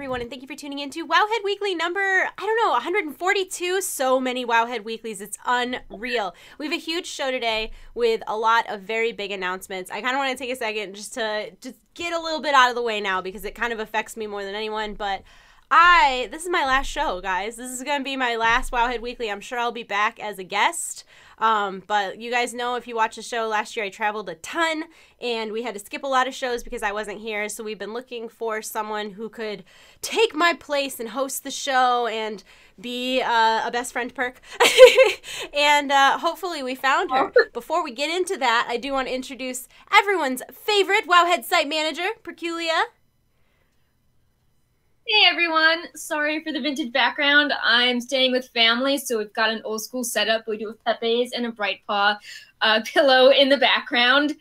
everyone, and thank you for tuning in to Wowhead Weekly number, I don't know, 142. So many Wowhead Weeklies. It's unreal. We have a huge show today with a lot of very big announcements. I kind of want to take a second just to get a little bit out of the way now because it kind of affects me more than anyone, but this is my last show, guys. This is going to be my last Wowhead Weekly. I'm sure I'll be back as a guest. But you guys know, if you watched the show last year, I traveled a ton and we had to skip a lot of shows because I wasn't here. So we've been looking for someone who could take my place and host the show and be a best friend perk. And hopefully we found her. Before we get into that, I do want to introduce everyone's favorite Wowhead site manager, Perculia. Hey everyone, sorry for the vintage background. I'm staying with family, so we've got an old school setup. We do with Pepe's and a Bright Paw pillow in the background.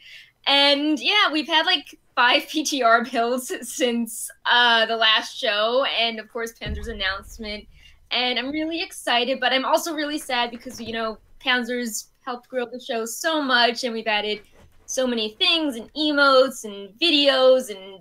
And yeah, we've had like 5 PTR builds since the last show, and of course Panzer's announcement. And I'm really excited, but I'm also really sad because, you know, Panzer's helped grow the show so much, and we've added so many things and emotes and videos and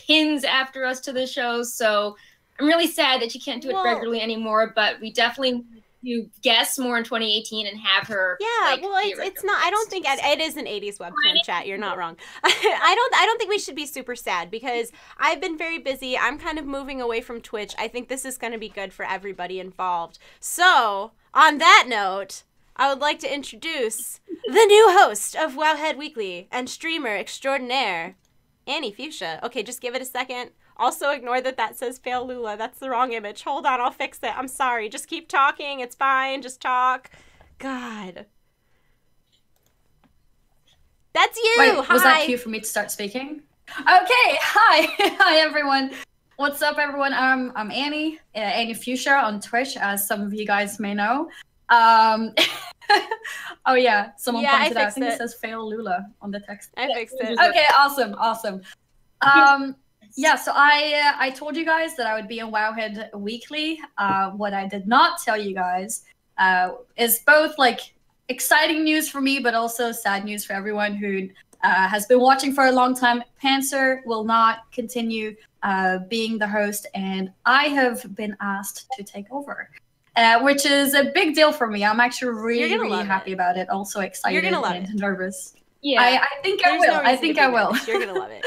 pins after us to the show, so I'm really sad that she can't do it regularly anymore, but we definitely do guests more in 2018 and have her. Yeah, like, well, it's not. I don't think it is an 80s webcam chat. You're not wrong. I don't think we should be super sad because I've been very busy. I'm kind of moving away from Twitch. I think this is going to be good for everybody involved. So, on that note, I would like to introduce the new host of Wowhead Weekly and streamer extraordinaire, Annie Fuchsia. Okay, just give it a second. Also ignore that says Fail Lula. That's the wrong image. Hold on, I'll fix it. I'm sorry. Just keep talking. It's fine. Just talk. God. That's you. Wait, hi. Was that cue for me to start speaking? Okay, hi. Hi, everyone. What's up, everyone? I'm Annie, Annie Fuchsia on Twitch, as some of you guys may know. Oh yeah, someone pointed out. I think it says Fail Lula on the text. I fixed it. Okay, awesome. Yeah, so I told you guys that I would be on Wowhead Weekly. What I did not tell you guys is both like exciting news for me, but also sad news for everyone who has been watching for a long time. Panzer will not continue being the host, and I have been asked to take over. Which is a big deal for me. I'm actually really happy about it. Also excited and nervous. Yeah, I think I will. I think I will. You're gonna love it.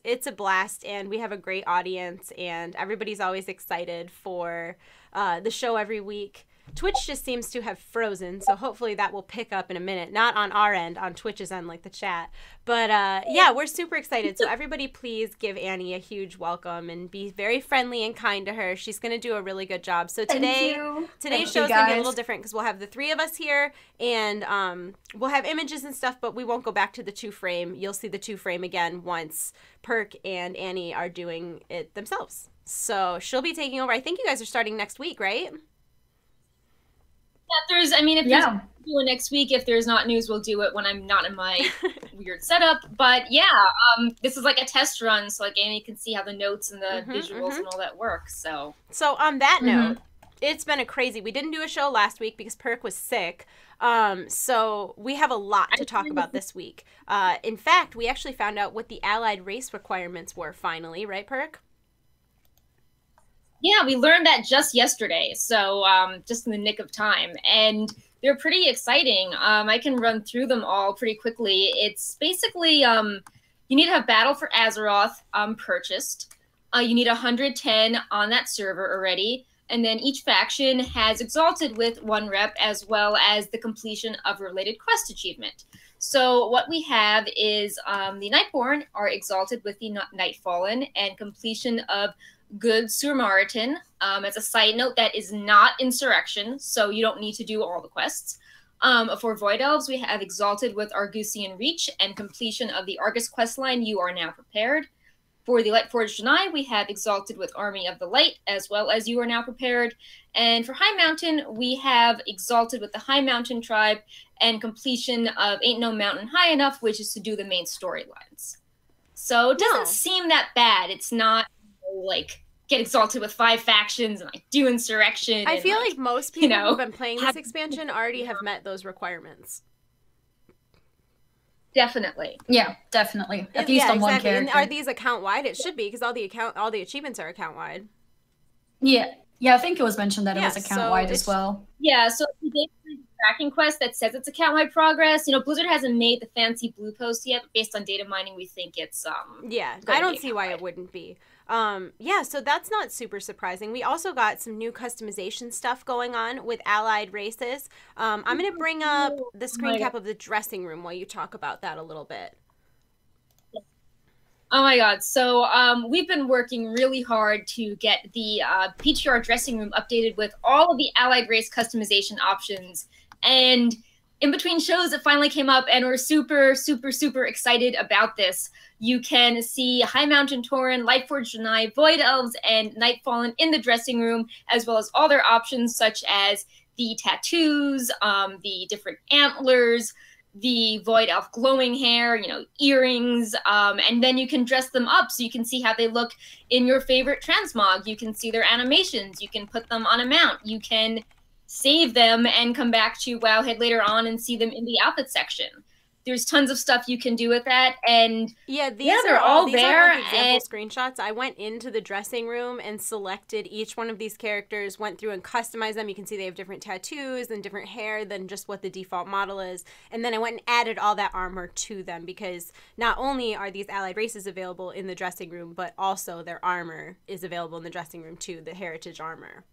It's a blast, and we have a great audience, and everybody's always excited for the show every week. Twitch just seems to have frozen, so hopefully that will pick up in a minute. Not on our end, on Twitch's end, like the chat. But yeah, we're super excited. So everybody please give Annie a huge welcome and be very friendly and kind to her. She's going to do a really good job. So today's show is going to be a little different because we'll have the 3 of us here, and we'll have images and stuff, but we won't go back to the 2-frame. You'll see the 2-frame again once Perk and Annie are doing it themselves. So she'll be taking over. I think you guys are starting next week, right? If there's do it next week. If there's not news, we'll do it when I'm not in my weird setup. But yeah, this is like a test run, so like Annie can see how the notes and the visuals and all that work. So on that note, it's been we didn't do a show last week because Perk was sick. So we have a lot to talk about this week. In fact, we actually found out what the allied race requirements were finally, right, Perk? Yeah, we learned that just yesterday, so just in the nick of time, and they're pretty exciting. I can run through them all pretty quickly. It's basically, you need to have Battle for Azeroth purchased. You need 110 on that server already, and then each faction has Exalted with 1 rep, as well as the completion of a related quest achievement. So what we have is the Nightborn are Exalted with the Nightfallen, and completion of Good Surmaritan. As a side note, that is not Insurrection, so you don't need to do all the quests. For Void Elves, we have Exalted with Argusian Reach and completion of the Argus questline, You Are Now Prepared. For the Lightforged Janai, we have Exalted with Army of the Light, as well as You Are Now Prepared. And for High Mountain, we have Exalted with the High Mountain Tribe and completion of Ain't No Mountain High Enough, which is to do the main storylines. So it doesn't seem that bad. It's not like get Exalted with 5 factions and like do Insurrection. I feel like most people who've been playing this expansion already have met those requirements. Definitely. Yeah, definitely. At least on one character. And are these account wide? It should be, because all the achievements are account wide. Yeah. I think it was mentioned that it was account wide as well. Yeah, so the tracking quest that says it's account wide progress. You know, Blizzard hasn't made the fancy blue post yet, but based on data mining, we think it's yeah, I don't see why it wouldn't be. Yeah, so that's not super surprising. We also got some new customization stuff going on with allied races. I'm going to bring up the screen cap of the dressing room while you talk about that a little bit. Oh my god. So we've been working really hard to get the PTR dressing room updated with all of the allied race customization options. And in between shows, it finally came up, and we're super, super, super excited about this. You can see High Mountain Tauren, Lightforged Janai, Void Elves, and Nightfallen in the dressing room, as well as all their options, such as the tattoos, the different antlers, the Void Elf glowing hair, you know, earrings, and then you can dress them up so you can see how they look in your favorite transmog. You can see their animations. You can put them on a mount. You can save them and come back to Wowhead later on and see them in the outfit section. There's tons of stuff you can do with that, and they're all there. Like example screenshots. I went into the dressing room and selected each one of these characters, went through and customized them. You can see they have different tattoos and different hair than just what the default model is. And then I went and added all that armor to them, because not only are these allied races available in the dressing room, but also their armor is available in the dressing room too, the heritage armor.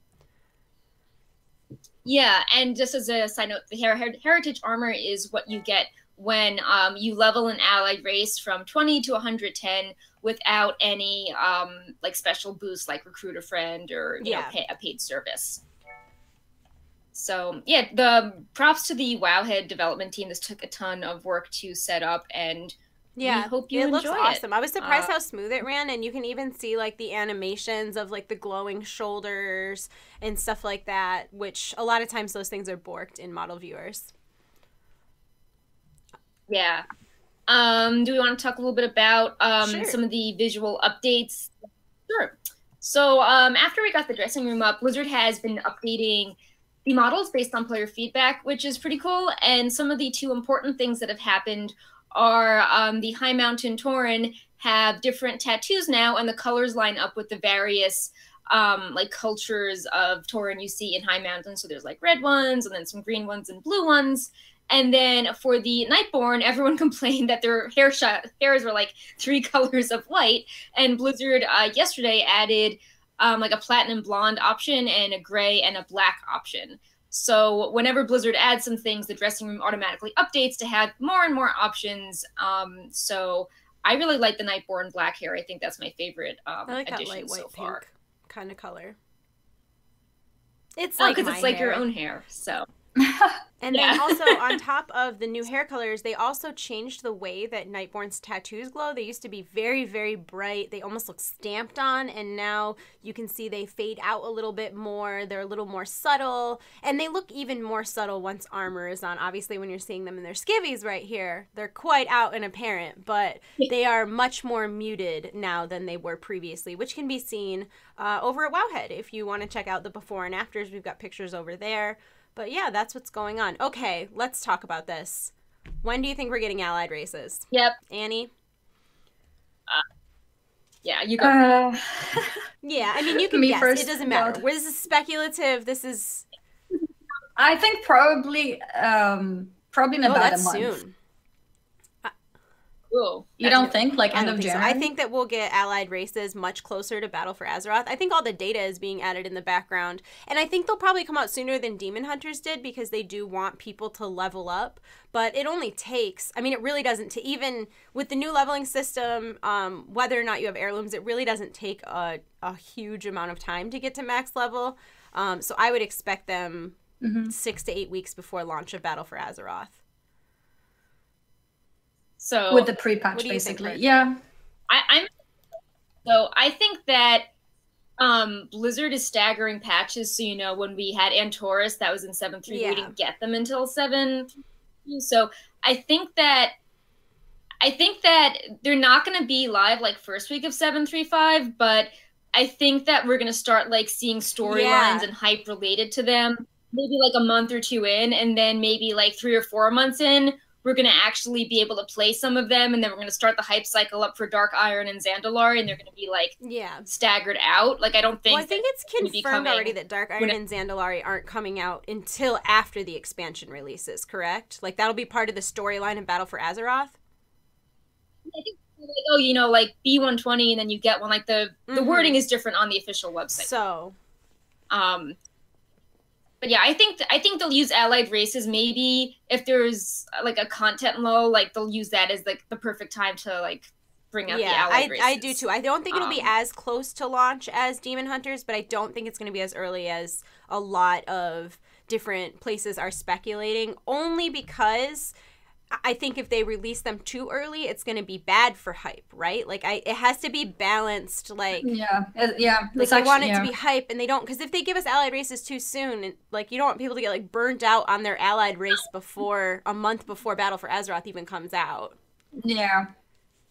Yeah, and just as a side note, the heritage armor is what you get when you level an allied race from 20 to 110 without any like special boosts like Recruit a Friend or you know, a paid service. So yeah, the props to the Wowhead development team. This took a ton of work to set up, and we hope you enjoy it. It looks awesome. I was surprised how smooth it ran, and you can even see like the animations of like the glowing shoulders and stuff like that, which a lot of times those things are borked in model viewers. Yeah. Do we want to talk a little bit about Sure. some of the visual updates? Sure. So after we got the dressing room up, Blizzard has been updating the models based on player feedback, which is pretty cool. And some of the two important things that have happened are the High Mountain Tauren have different tattoos now, and the colors line up with the various like cultures of Tauren you see in High Mountain. So there's like red ones, and then some green ones and blue ones. And then for the Nightborn, everyone complained that their hairs were like 3 colors of white. And Blizzard yesterday added like a platinum blonde option and a gray and a black option. So whenever Blizzard adds some things, the dressing room automatically updates to have more and more options. So I really like the Nightborn black hair. I think that's my favorite I like addition that light white so far. pink kind of color. It's like because it's like your own hair, so. And then also on top of the new hair colors, they also changed the way that Nightborn's tattoos glow. They used to be very, very bright. They almost look stamped on, and now you can see they fade out a little bit more. They're a little more subtle, and they look even more subtle once armor is on. Obviously, when you're seeing them in their skivvies right here, they're quite out and apparent, but they are much more muted now than they were previously, which can be seen over at Wowhead. If you want to check out the before and afters, we've got pictures over there. But yeah, that's what's going on. Okay, let's talk about this. When do you think we're getting allied races? Yep. Annie? Yeah, you go. Yeah, I mean, you can guess. First, it doesn't matter. This is speculative. This is... I think probably in about a month. Soon. Ooh, you don't think? Like end of January? So. I think that we'll get allied races much closer to Battle for Azeroth. I think all the data is being added in the background. And I think they'll probably come out sooner than Demon Hunters did, because they do want people to level up. But it only takes, I mean, it really doesn't, to even with the new leveling system, whether or not you have heirlooms, it really doesn't take a huge amount of time to get to max level. So I would expect them 6 to 8 weeks before launch of Battle for Azeroth. So with the pre-patch, basically, yeah. I think that Blizzard is staggering patches. So, you know, when we had Antorus, that was in 7.3, we didn't get them until 7. So I think that they're not going to be live like first week of 7.3.5, but I think that we're going to start like seeing storylines and hype related to them. Maybe like a month or 2 in, and then maybe like 3 or 4 months in, we're going to actually be able to play some of them, and then we're going to start the hype cycle up for Dark Iron and Zandalari, and they're going to be like staggered out. Like, I don't think. Well, I think it's confirmed already that Dark Iron and Zandalari aren't coming out until after the expansion releases. Correct? Like, that'll be part of the storyline in Battle for Azeroth. I think, like, oh, you know, like B120, and then you get one. Like the wording is different on the official website. So, but yeah, I think they'll use allied races. Maybe if there's like a content lull, like they'll use that as like the perfect time to like bring out the allied races. I do too. I don't think it'll be as close to launch as Demon Hunters, but I don't think it's going to be as early as a lot of different places are speculating. Only because I think if they release them too early, it's going to be bad for hype, right? Like, it has to be balanced, like... Yeah. Like, they want it to be hype, and they don't... Because if they give us allied races too soon, and, like, you don't want people to get, like, burnt out on their allied race before... a month before Battle for Azeroth even comes out. Yeah.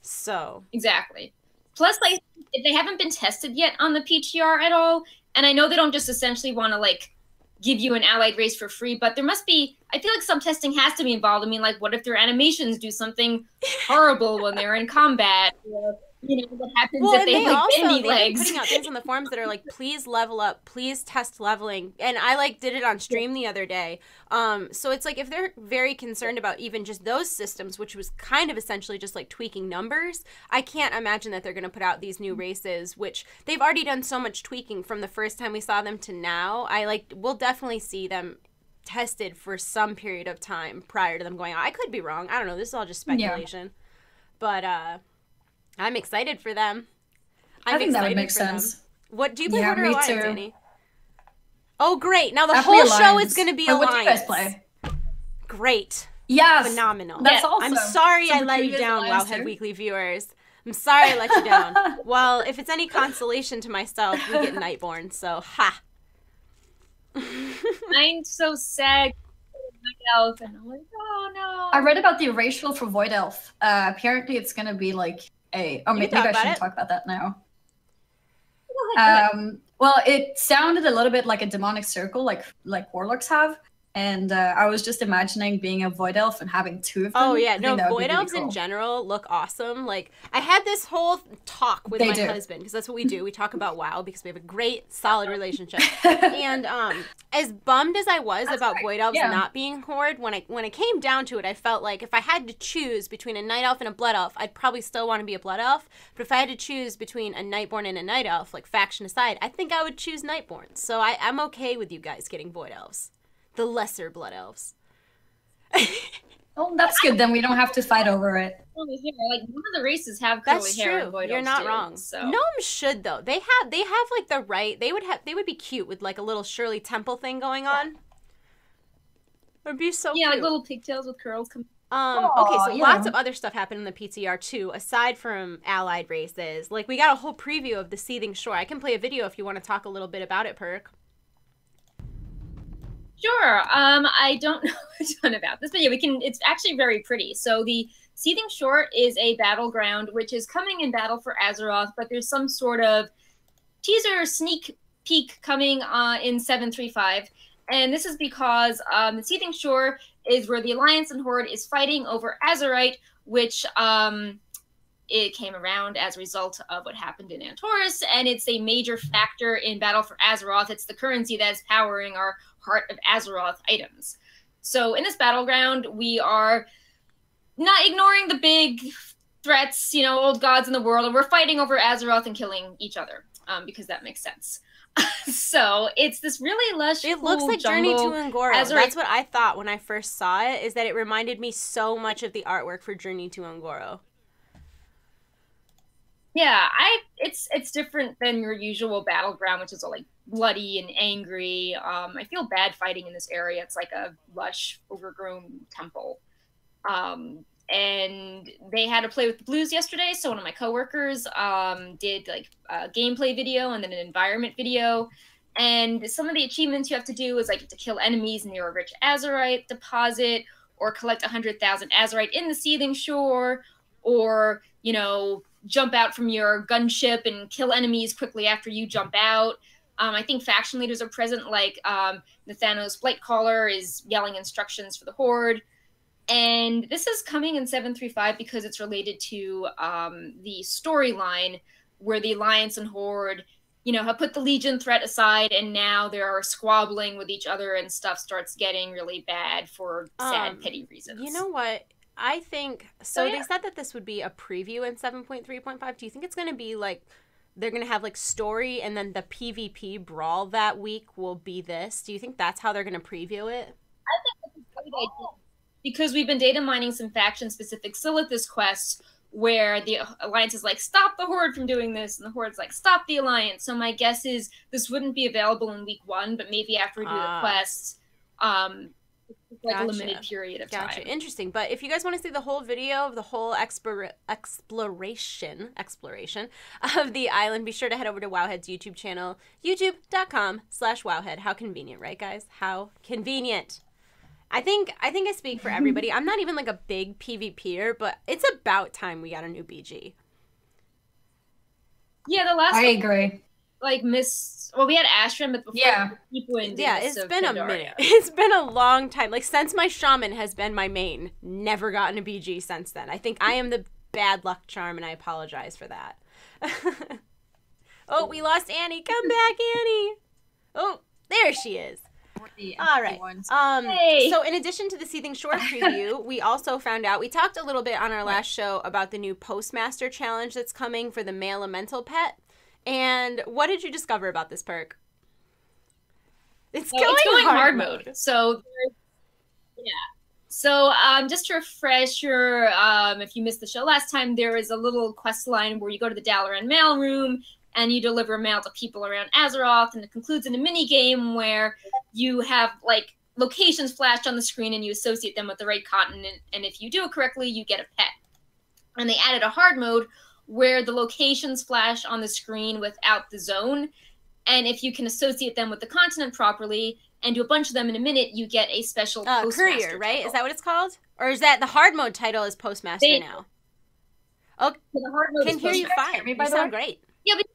So... Exactly. Plus, like, if they haven't been tested yet on the PTR at all, and I know they don't just essentially want to, like, give you an allied race for free, but there must be, I feel like some testing has to be involved. I mean, like, what if their animations do something horrible when they're in combat? Or, you know, what happens if they have, like, bendy legs? Putting out things on the forums that are like, please level up, please test leveling. And I, like, did it on stream the other day. So it's like, if they're very concerned about even just those systems, which was kind of essentially just like tweaking numbers, I can't imagine that they're going to put out these new races, which they've already done so much tweaking from the first time we saw them to now. We'll definitely see them tested for some period of time prior to them going out. I could be wrong. I don't know. This is all just speculation. But I'm excited for them. I think that would make sense. What do you play? Horde or me Alliance, too. Danny? Oh, great! Now the whole show is going to be Alliance. What do you guys play? Great. Yes. Phenomenal. That's awesome. I'm sorry I let you down, Wowhead Weekly viewers. I'm sorry I let you down. Well, if it's any consolation to myself, we get Nightborn, so ha. I'm so sad. My elf, and I'm like, oh no. I read about the erasure for Void Elf. Apparently, it's gonna be like a. Oh, maybe I shouldn't talk about that now. Well, it sounded a little bit like a demonic circle, like warlocks have, and I was just imagining being a Void Elf and having two of them. Oh yeah, no, Void Elves in general look awesome. Like, I had this whole talk with my husband, because that's what we do. We talk about WoW because we have a great, solid relationship. And as bummed as I was about Void Elves not being Horde, when it came down to it, I felt like if I had to choose between a Night Elf and a Blood Elf, I'd probably still want to be a Blood Elf. But if I had to choose between a Nightborn and a Night Elf, like faction aside, I think I would choose Nightborn. So I'm okay with you guys getting Void Elves. The lesser Blood Elves. Oh, that's good. Then we don't have to fight over it. Like, none of the races have curly hair. That's true. You're not wrong. So. Gnomes should though. They have like the right. They would be cute with like a little Shirley Temple thing going on. It would be so cute. Like little pigtails with curls. Okay, so lots of other stuff happened in the PTR too, aside from allied races. Like, we got a whole preview of the Seething Shore. I can play a video if you want to talk a little bit about it, Perk. Sure. I don't know a ton about this, but yeah, it's actually very pretty. So the Seething Shore is a battleground, which is coming in Battle for Azeroth, but there's some sort of teaser sneak peek coming in 735. And this is because the Seething Shore is where the Alliance and Horde is fighting over Azerite, which it came around as a result of what happened in Antorus, and it's a major factor in Battle for Azeroth. It's the currency that's powering our Heart of Azeroth items. So in this battleground, we are not ignoring the big threats, old gods in the world, and we're fighting over Azeroth and killing each other, because that makes sense. So it's this really lush, it looks like Journey to Un'Goro. That's what I thought when I first saw it, is that it reminded me so much of the artwork for Journey to Un'Goro. Yeah, it's different than your usual battleground, which is all like bloody and angry. I feel bad fighting in this area. It's like a lush, overgrown temple. And they had to play with the blues yesterday, so one of my coworkers did like a gameplay video and then an environment video. And some of the achievements you have to do is like to kill enemies near a rich Azerite deposit, or collect 100,000 Azerite in the Seething Shore, or jump out from your gunship and kill enemies quickly after you jump out. I think faction leaders are present, like Nathanos Blightcaller is yelling instructions for the Horde. And this is coming in 7.3.5 because it's related to the storyline where the Alliance and Horde, you know, have put the Legion threat aside, and now they're squabbling with each other, and stuff starts getting really bad for sad, petty reasons. You know what? I think so. Yeah. They said that this would be a preview in 7.3.5. Do you think it's going to be like they're going to have like story, and then the PvP brawl that week will be this? Do you think that's how they're going to preview it? I think that's a great idea, because we've been data mining some faction-specific Silithus quests where the Alliance is like, stop the Horde from doing this, and the Horde's like, stop the Alliance. So my guess is this wouldn't be available in week 1, but maybe after we do the quests, like a limited period of time. Interesting. But if you guys want to see the whole video of the whole exploration of the island, be sure to head over to Wowhead's YouTube channel, youtube.com/Wowhead. How convenient, right, guys? How convenient. I think I speak for everybody. I'm not even like a big PvPer, but it's about time we got a new BG. Yeah, the last I agree. Like we had Astrum, but before people in it's been a minute. It's been a long time. Like since my shaman has been my main, never gotten a BG since then. I think I am the bad luck charm, and I apologize for that. Oh, we lost Annie. Come back, Annie. Oh, there she is. All right. So in addition to the Seething Shore preview, we also found out, we talked a little bit on our last show about the new Postmaster challenge that's coming for the male elemental pet. And what did you discover about this perk? It's going hard mode. So, yeah. So, just to refresh your, if you missed the show last time, there is a little quest line where you go to the Dalaran mail room and you deliver mail to people around Azeroth, and it concludes in a mini game where you have like locations flashed on the screen and you associate them with the right continent, and if you do it correctly, you get a pet. And they added a hard mode where the locations flash on the screen without the zone, and if you can associate them with the continent properly and do a bunch of them in a minute, you get a special Postmaster courier, right? title. Is that what it's called? Or is that the hard mode title is Postmaster now? Oh, the hard mode can hear you fine. You sound great. Yeah, but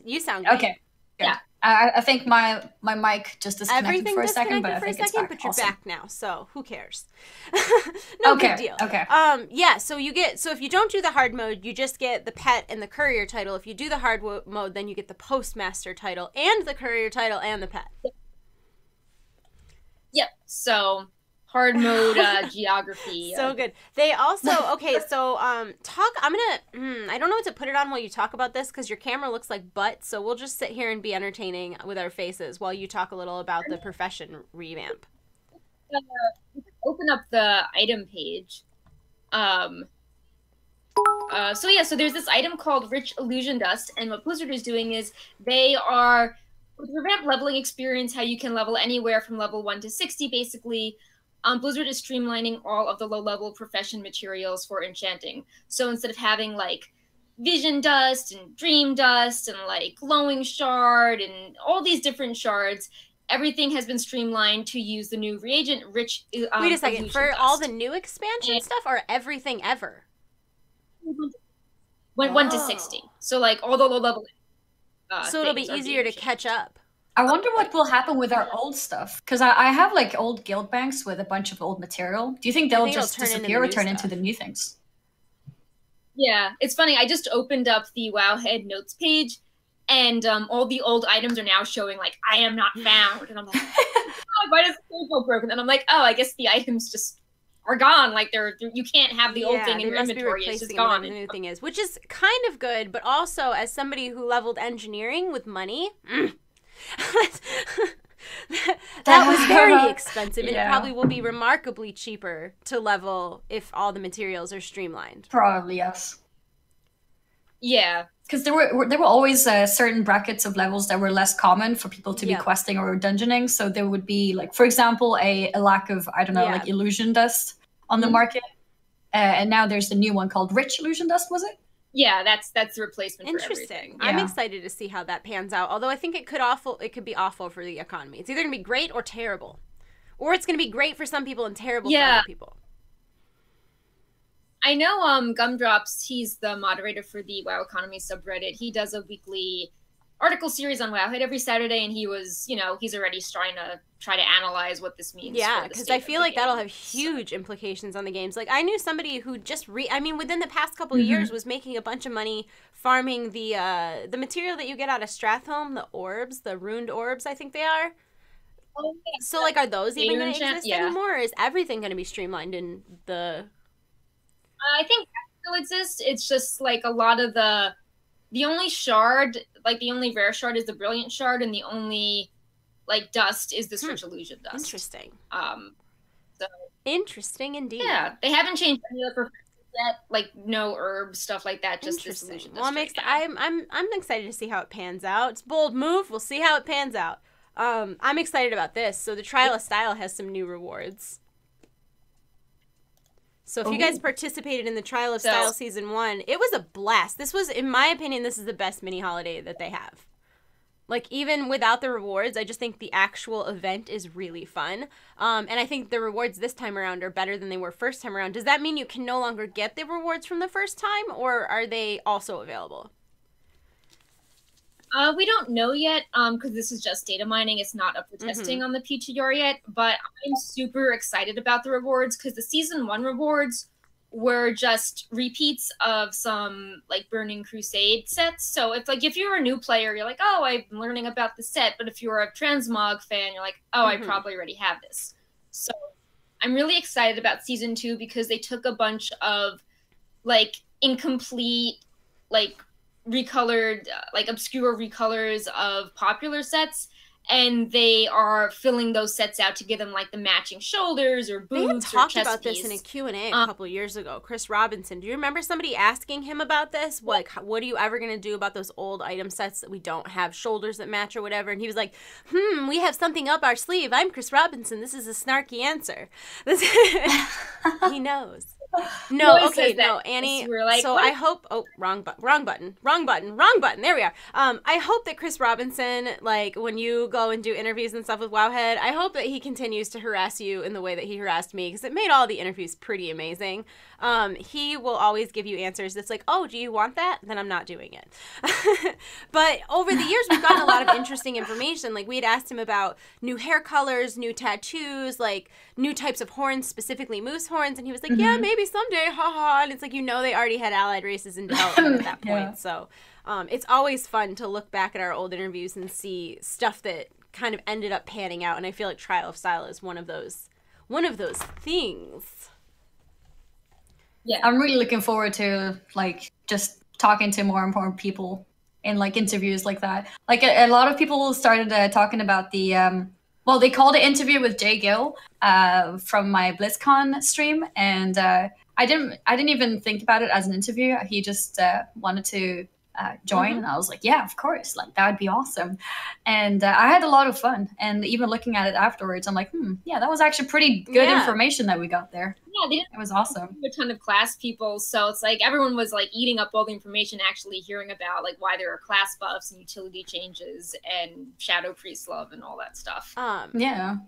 you sound great. Okay. Good. Yeah. I think my mic just disconnected for a second, but I think it's back. But you're back now, so who cares? Big deal. Okay. Yeah. So if you don't do the hard mode, you just get the pet and the courier title. If you do the hard mode, then you get the Postmaster title and the courier title and the pet. Yep. So hard mode geography. So good. They also I don't know what to put it on while you talk about this, because your camera looks like butt, so we'll just sit here and be entertaining with our faces while you talk a little about the profession revamp. Open up the item page. So there's this item called Rich Illusion Dust, and what Blizzard is doing is they are, with Revamp leveling experience, how you can level anywhere from level 1 to 60 basically. Blizzard is streamlining all of the low-level profession materials for enchanting. So instead of having, like, Vision Dust and Dream Dust and, like, Glowing Shard and all these different shards, everything has been streamlined to use the new reagent Rich Wait a second. For all the new expansion stuff, or everything ever? Went 1 to 60. So, like, all the low-level so it'll be easier to catch up. I wonder what will happen with our old stuff, because I have like old guild banks with a bunch of old material. Do you think they'll just disappear or turn into the new things? Yeah, it's funny. I just opened up the Wowhead notes page, and all the old items are now showing like "I am not found," and I'm like, oh, "Why does the page go broken?" And I'm like, "Oh, I guess the items just are gone. Like you can't have the old thing in your inventory. It's just gone." The new thing is, which is kind of good, but also as somebody who leveled engineering with money. That was very expensive, and it probably will be remarkably cheaper to level if all the materials are streamlined. Probably, yes. Yeah, because there were always certain brackets of levels that were less common for people to be questing or dungeoning. So there would be, like, for example, a lack of, I don't know, like illusion dust on the market, and now there's the new one called Rich Illusion Dust. Was it? Yeah, that's the replacement. Interesting. For everything. I'm excited to see how that pans out. Although I think it could be awful for the economy. It's either gonna be great or terrible, or it's gonna be great for some people and terrible for other people. I know Gumdrops, he's the moderator for the WoW Economy subreddit. He does a weekly article series on Wowhead every Saturday, and he was, you know, he's already trying to analyze what this means. Yeah, because I feel like that'll have huge implications on the games. Like, I knew somebody who just I mean, within the past couple of years was making a bunch of money farming the material that you get out of Strathholm, the orbs, the ruined orbs, I think they are. Oh, yeah. So, like, are those even going to exist yeah. anymore, or is everything going to be streamlined in the... I think that still exists. It's just, like, a lot of the only shard, like, the only rare shard is the Brilliant Shard, and the only, like, dust is the Search Illusion dust. Interesting. So interesting indeed. Yeah, they haven't changed any of the professors yet, like, no herb, stuff like that, just this illusion dust. Well, I'm excited to see how it pans out. It's a bold move. We'll see how it pans out. I'm excited about this. So the Trial of Style has some new rewards. So if you guys participated in the Trial of Style Season 1, it was a blast. This was, in my opinion, this is the best mini holiday that they have. Like, even without the rewards, I just think the actual event is really fun. And I think the rewards this time around are better than they were first time around. Does that mean you can no longer get the rewards from the first time, or are they also available? We don't know yet, because this is just data mining. It's not up for testing on the PTR yet, but I'm super excited about the rewards, because the Season 1 rewards were just repeats of some, like, Burning Crusade sets. So if you're a new player, you're like, oh, I'm learning about the set, but if you're a Transmog fan, you're like, oh, I probably already have this. So I'm really excited about Season 2, because they took a bunch of, like, incomplete, like, recolored, like, obscure recolors of popular sets, and they are filling those sets out to give them, like, the matching shoulders or boots or chest piece. They had talked about this in a Q&A a couple years ago. Chris Robinson, do you remember somebody asking him about this? Like, what are you ever going to do about those old item sets that we don't have shoulders that match or whatever? And he was like, we have something up our sleeve. I'm Chris Robinson. This is a snarky answer. He knows. No, okay, no, Annie. Like, so what? I hope. Oh, wrong button. There we are. I hope that Chris Robinson, like, when you go and do interviews and stuff with Wowhead, I hope that he continues to harass you in the way that he harassed me, because it made all the interviews pretty amazing. He will always give you answers that's like, oh, do you want that? Then I'm not doing it. But over the years, we've gotten a lot of interesting information. Like, we had asked him about new hair colors, new tattoos, like new types of horns, specifically moose horns, and he was like, yeah, maybe someday, haha. And it's like, they already had allied races in development at that point. So it's always fun to look back at our old interviews and see stuff that kind of ended up panning out. And I feel like Trial of Style is one of those things. Yeah, I'm really looking forward to, like, just talking to more and more people in, like, interviews like that. Like, a lot of people started talking about the well, they called it interview with Jago from my BlizzCon stream, and I didn't even think about it as an interview. He just wanted to join, and I was like, yeah, of course, like, that would be awesome. And I had a lot of fun, and even looking at it afterwards, I'm like, yeah, that was actually pretty good information that we got there. Yeah, it was awesome. A ton of class people, so it's like everyone was, like, eating up all the information, actually hearing about, like, why there are class buffs and utility changes and Shadow Priest love and all that stuff. Yeah.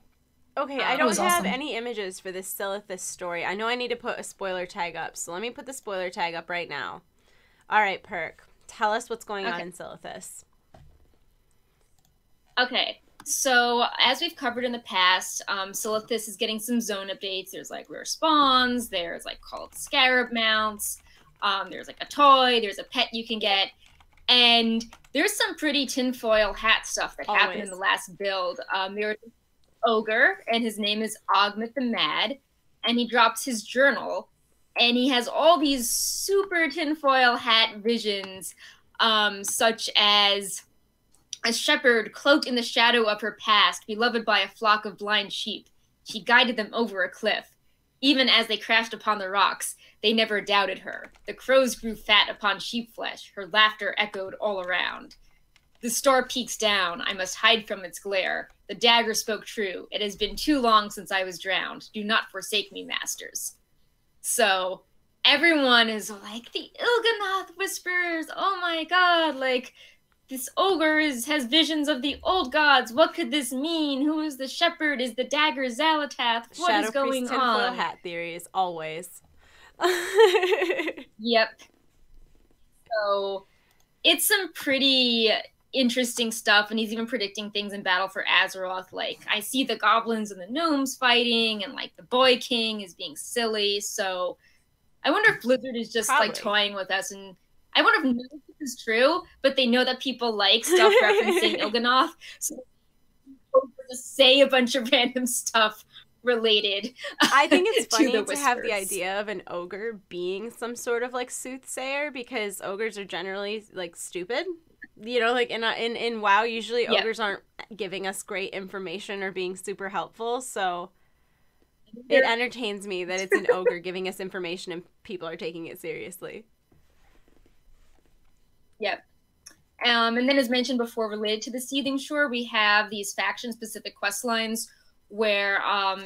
Okay, I don't have any images for this Silithus story. I know I need to put a spoiler tag up, so let me put the spoiler tag up right now. All right, Perk, tell us what's going on in Silithus. Okay, so as we've covered in the past, Silithus is getting some zone updates. There's, like, rare spawns, there's, like, called Scarab mounts, there's, like, a toy, there's a pet you can get, and there's some pretty tinfoil hat stuff that happened in the last build. There's an ogre, and his name is Ogmith the Mad, and he drops his journal, and he has all these super tinfoil hat visions, such as a shepherd cloaked in the shadow of her past, beloved by a flock of blind sheep. She guided them over a cliff. Even as they crashed upon the rocks, they never doubted her. The crows grew fat upon sheep flesh. Her laughter echoed all around. The star peeks down. I must hide from its glare. The dagger spoke true. It has been too long since I was drowned. Do not forsake me, masters. So everyone is like, the Il'gynoth whispers. Oh my god, like, this ogre has visions of the old gods. What could this mean? Who is the shepherd? Is the dagger Xal'atath? What is going on? Tinfoil hat theories, always. Yep. So it's some pretty interesting stuff, and he's even predicting things in Battle for Azeroth. Like, I see the goblins and the gnomes fighting, and like the Boy King is being silly. So I wonder if Blizzard is just like toying with us, and I wonder if none of this is true, but they know that people like stuff referencing Il'gynoth, so they just say a bunch of random stuff related. I think it's funny to to have the idea of an ogre being some sort of like soothsayer, because ogres are generally like stupid. You know, like in WoW, usually ogres aren't giving us great information or being super helpful, so it entertains me that it's an ogre giving us information and people are taking it seriously. Yep. And then, as mentioned before, related to the Seething Shore, we have these faction-specific quest lines where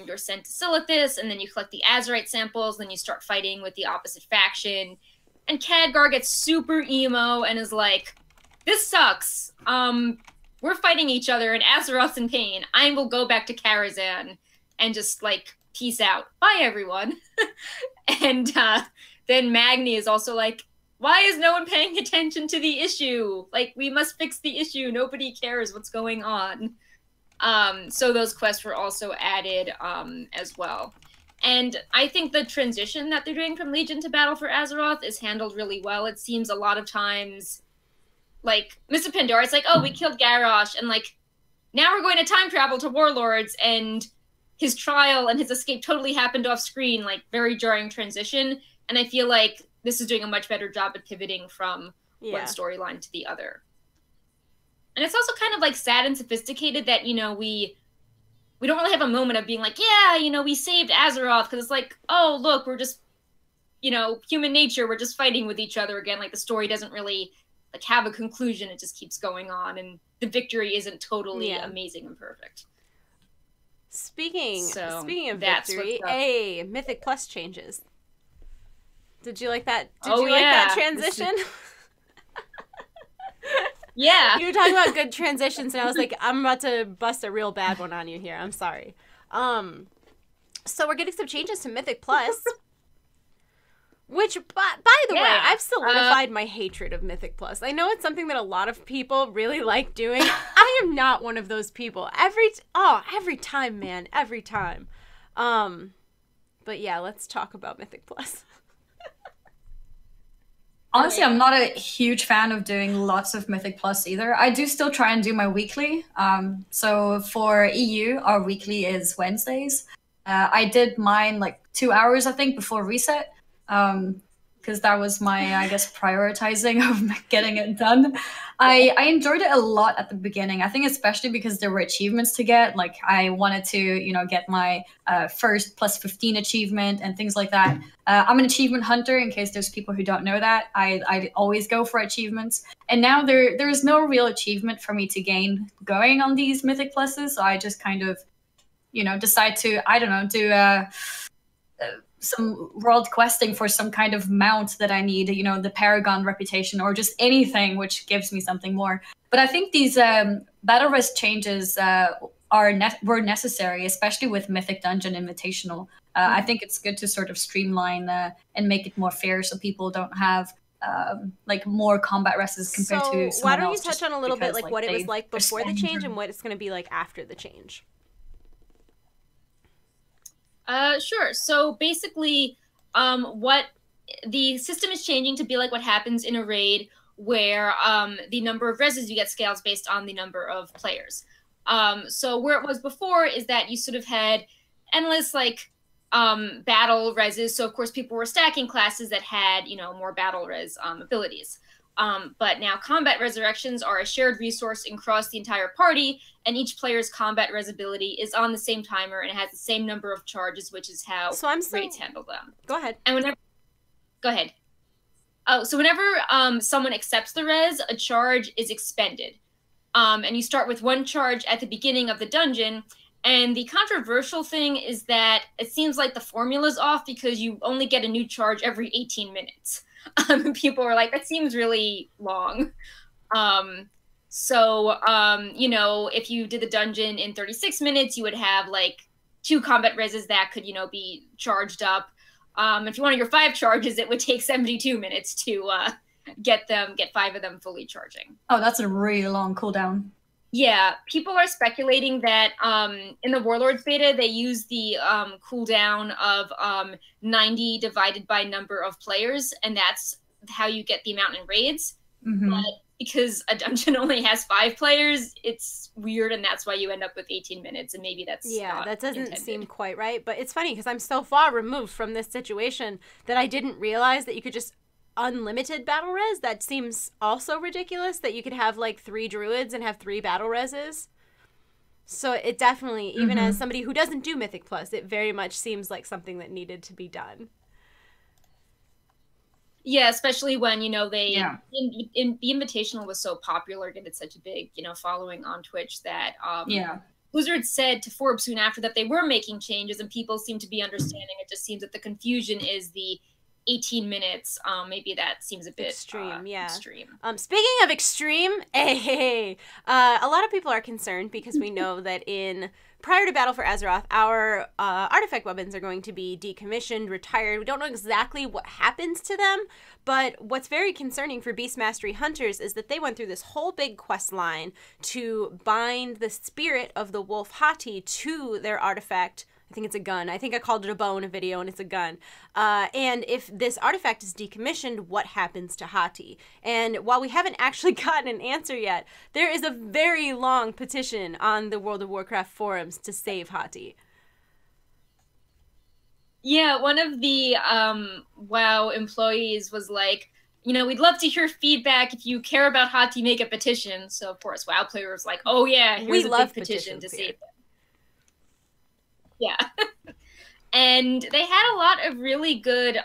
you're sent to Silithus, and then you collect the Azerite samples, then you start fighting with the opposite faction. And Khadgar gets super emo and is like, this sucks. We're fighting each other, and Azeroth's in pain. I will go back to Karazhan and just, like, peace out. Bye, everyone. And then Magni is also like, why is no one paying attention to the issue? Like, we must fix the issue. Nobody cares what's going on. So those quests were also added as well. And I think the transition that they're doing from Legion to Battle for Azeroth is handled really well. It seems a lot of times, like, Mr. Pandora, it's like, oh, we killed Garrosh, and, like, now we're going to time travel to Warlords, and his trial and his escape totally happened off screen, like, very jarring transition. And I feel like this is doing a much better job at pivoting from one storyline to the other. And it's also kind of, like, sad and sophisticated that, you know, we don't really have a moment of being like, yeah, you know, we saved Azeroth, because it's like, oh, look, we're just, you know, human nature, we're just fighting with each other again. Like, the story doesn't really, like, have a conclusion. It just keeps going on, and the victory isn't totally amazing and perfect. Speaking of victory, Mythic Plus changes. Did you like that? Did you like that transition? Yeah. You were talking about good transitions, and I was like, I'm about to bust a real bad one on you here. I'm sorry. So we're getting some changes to Mythic Plus. Which, by the way, I've solidified my hatred of Mythic Plus. I know it's something that a lot of people really like doing. I am not one of those people. Every time, man. Every time. But yeah, let's talk about Mythic Plus. Honestly, I'm not a huge fan of doing lots of Mythic Plus either. I do still try and do my weekly. So for EU, our weekly is Wednesdays. I did mine like 2 hours, I think, before reset. Because that was my, I guess, prioritizing of getting it done. I enjoyed it a lot at the beginning. I think especially because there were achievements to get. Like, I wanted to, you know, get my first plus 15 achievement and things like that. I'm an achievement hunter, in case there's people who don't know that. I always go for achievements. And now there is no real achievement for me to gain going on these Mythic Pluses. So I just kind of, you know, decide to, I don't know, do some world questing for some kind of mount that I need, you know, the Paragon reputation, or just anything which gives me something more. But I think these battle res changes were necessary, especially with Mythic Dungeon Invitational. I think it's good to sort of streamline and make it more fair, so people don't have like more combat reses compared to someone else. Why don't you touch on a little bit like what it was like before the change and what it's going to be like after the change? Sure. So basically, what the system is changing to be like what happens in a raid, where the number of reses you get scales based on the number of players. So where it was before is that you sort of had endless like battle reses. So of course people were stacking classes that had, you know, more battle res abilities. But now combat resurrections are a shared resource across the entire party, and each player's combat res ability is on the same timer and it has the same number of charges, which is how raids handle them. Go ahead. And go ahead. Oh, so whenever someone accepts the res, a charge is expended. And you start with one charge at the beginning of the dungeon. And the controversial thing is that it seems like the formula's off, because you only get a new charge every 18 minutes. People were like, that seems really long. You know, if you did the dungeon in 36 minutes, you would have like 2 combat reses that could, you know, be charged up. If you wanted your 5 charges, it would take 72 minutes to get 5 of them fully charging. Oh, that's a really long cooldown. Yeah, people are speculating that in the Warlords beta, they use the cooldown of 90 divided by number of players, and that's how you get the amount in raids. But because a dungeon only has 5 players, it's weird, and that's why you end up with 18 minutes, and maybe that's not that doesn't intended. seem quite right. But it's funny because I'm so far removed from this situation that I didn't realize that you could just unlimited battle res. That seems also ridiculous that you could have like 3 druids and have 3 battle reses. So it definitely, even as somebody who doesn't do Mythic Plus, it very much seems like something that needed to be done. Yeah, especially when, you know, they in the Invitational was so popular, and it's such a big, you know, following on Twitch that Blizzard said to Forbes soon after that they were making changes, and people seem to be understanding. It just seems that the confusion is the 18 minutes. Maybe that seems a bit extreme. Extreme. Speaking of extreme, a lot of people are concerned because we know that prior to Battle for Azeroth, our artifact weapons are going to be decommissioned, retired. We don't know exactly what happens to them, but what's very concerning for Beast Mastery Hunters is that they went through this whole big quest line to bind the spirit of the wolf Hottie to their artifact. I think it's a gun. I think I called it a bow in a video, and it's a gun. And if this artifact is decommissioned, what happens to Hottie? And while we haven't actually gotten an answer yet, there is a very long petition on the World of Warcraft forums to save Hottie. Yeah, one of the WoW employees was like, you know, we'd love to hear feedback. If you care about Hottie, make a petition. So, of course, WoW players like, oh, yeah, here's a big petition to save them. Yeah. And they had a lot of really good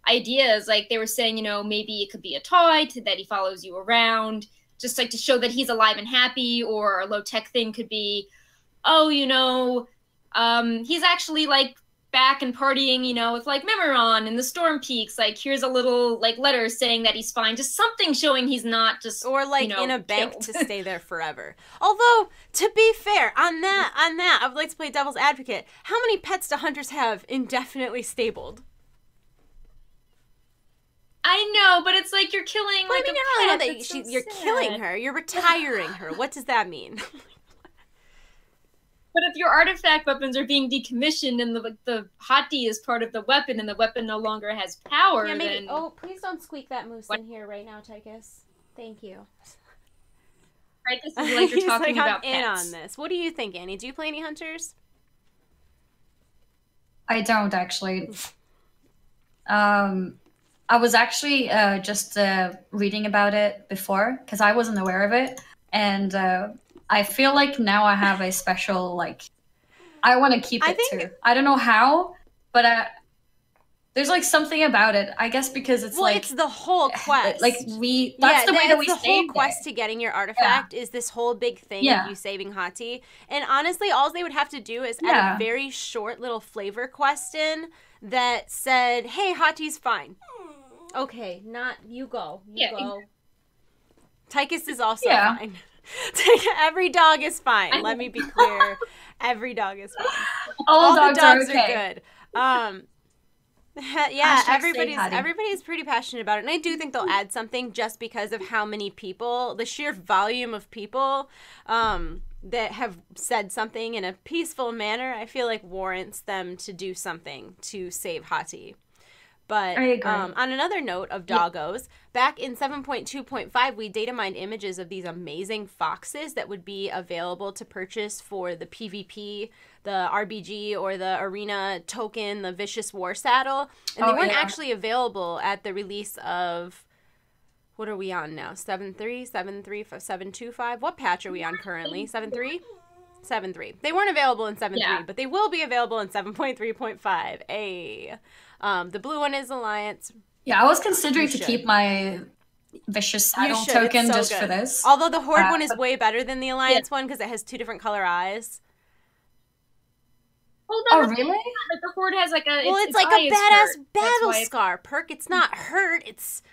ideas. Like, they were saying, you know, maybe it could be a toy that he follows you around, just like to show that he's alive and happy. Or a low-tech thing could be, oh, you know, he's actually, like, back and partying, you know, with, like, Memoron and the Storm Peaks. Like, here's a little, like, letter saying that he's fine. Just something showing he's not just, or, like, you know, in a bank killed. to stay there forever. Although, to be fair, on that, I would like to play devil's advocate. How many pets do hunters have indefinitely stabled? I know, but it's like you're killing, like, I mean, I don't know that you're killing her. You're retiring her. What does that mean? But if your artifact weapons are being decommissioned and the Hottie is part of the weapon and the weapon no longer has power, yeah, maybe. then... Oh, please don't squeak that moose in here right now, Tychus. Thank you. Right, this is like you're talking about I'm in pets. on this. What do you think, Annie? Do you play any hunters? I don't, actually. I was actually just reading about it before, because I wasn't aware of it, and I feel like now I have a special, like, I want to keep it too. I don't know how, but there's like something about it. I guess because it's it's the whole quest. Like that's the way that we the whole quest to getting your artifact is this whole big thing of you saving Hottie. And honestly, all they would have to do is add a very short little flavor quest in that said, "Hey, Hottie's fine." Okay, not you go. You go. Tychus is also fine. Every dog is fine. Let me be clear. Every dog is fine. All the dogs are good. Yeah, everybody's pretty passionate about it. And I do think they'll add something just because of how many people, the sheer volume of people that have said something in a peaceful manner, I feel like warrants them to do something to save Hottie. But on another note of doggos, back in 7.2.5, we data mined images of these amazing foxes that would be available to purchase for the PvP, the RBG, or the arena token, the Vicious War Saddle. And they weren't actually available at the release of, what are we on now? 7.3, 7.3, 7.2.5? What patch are we on currently? 7.3? 7.3. They weren't available in 7.3, but they will be available in 7.3.5. The blue one is Alliance. Yeah, I was considering to keep my Vicious Saddle token just for this. Although the Horde one is way better than the Alliance one because it has 2 different color eyes. Oh, really? Like the Horde has like a... Well, it's like a badass battle scar perk. It's not hurt. It's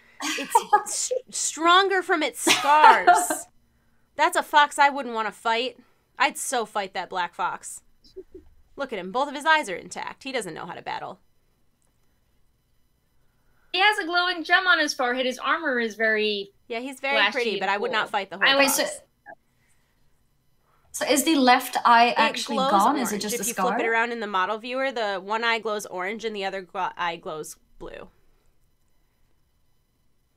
stronger from its scars. That's a fox I wouldn't want to fight. I'd so fight that black fox. Look at him. Both of his eyes are intact. He doesn't know how to battle. He has a glowing gem on his forehead. His armor is very he's very pretty, but I would not fight the whole like boss. So is the left eye actually gone? Orange. Is it just if a you scar? flip it around in the model viewer, the one eye glows orange and the other eye glows blue.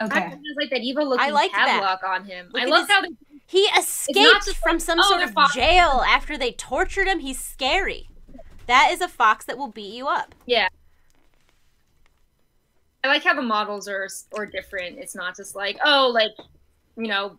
Okay. Has like that evil looking padlock on him. I love how he escaped from some sort of jail after they tortured him. He's scary. That is a fox that will beat you up. Yeah. I like how the models are different. It's not just like, oh, like, you know,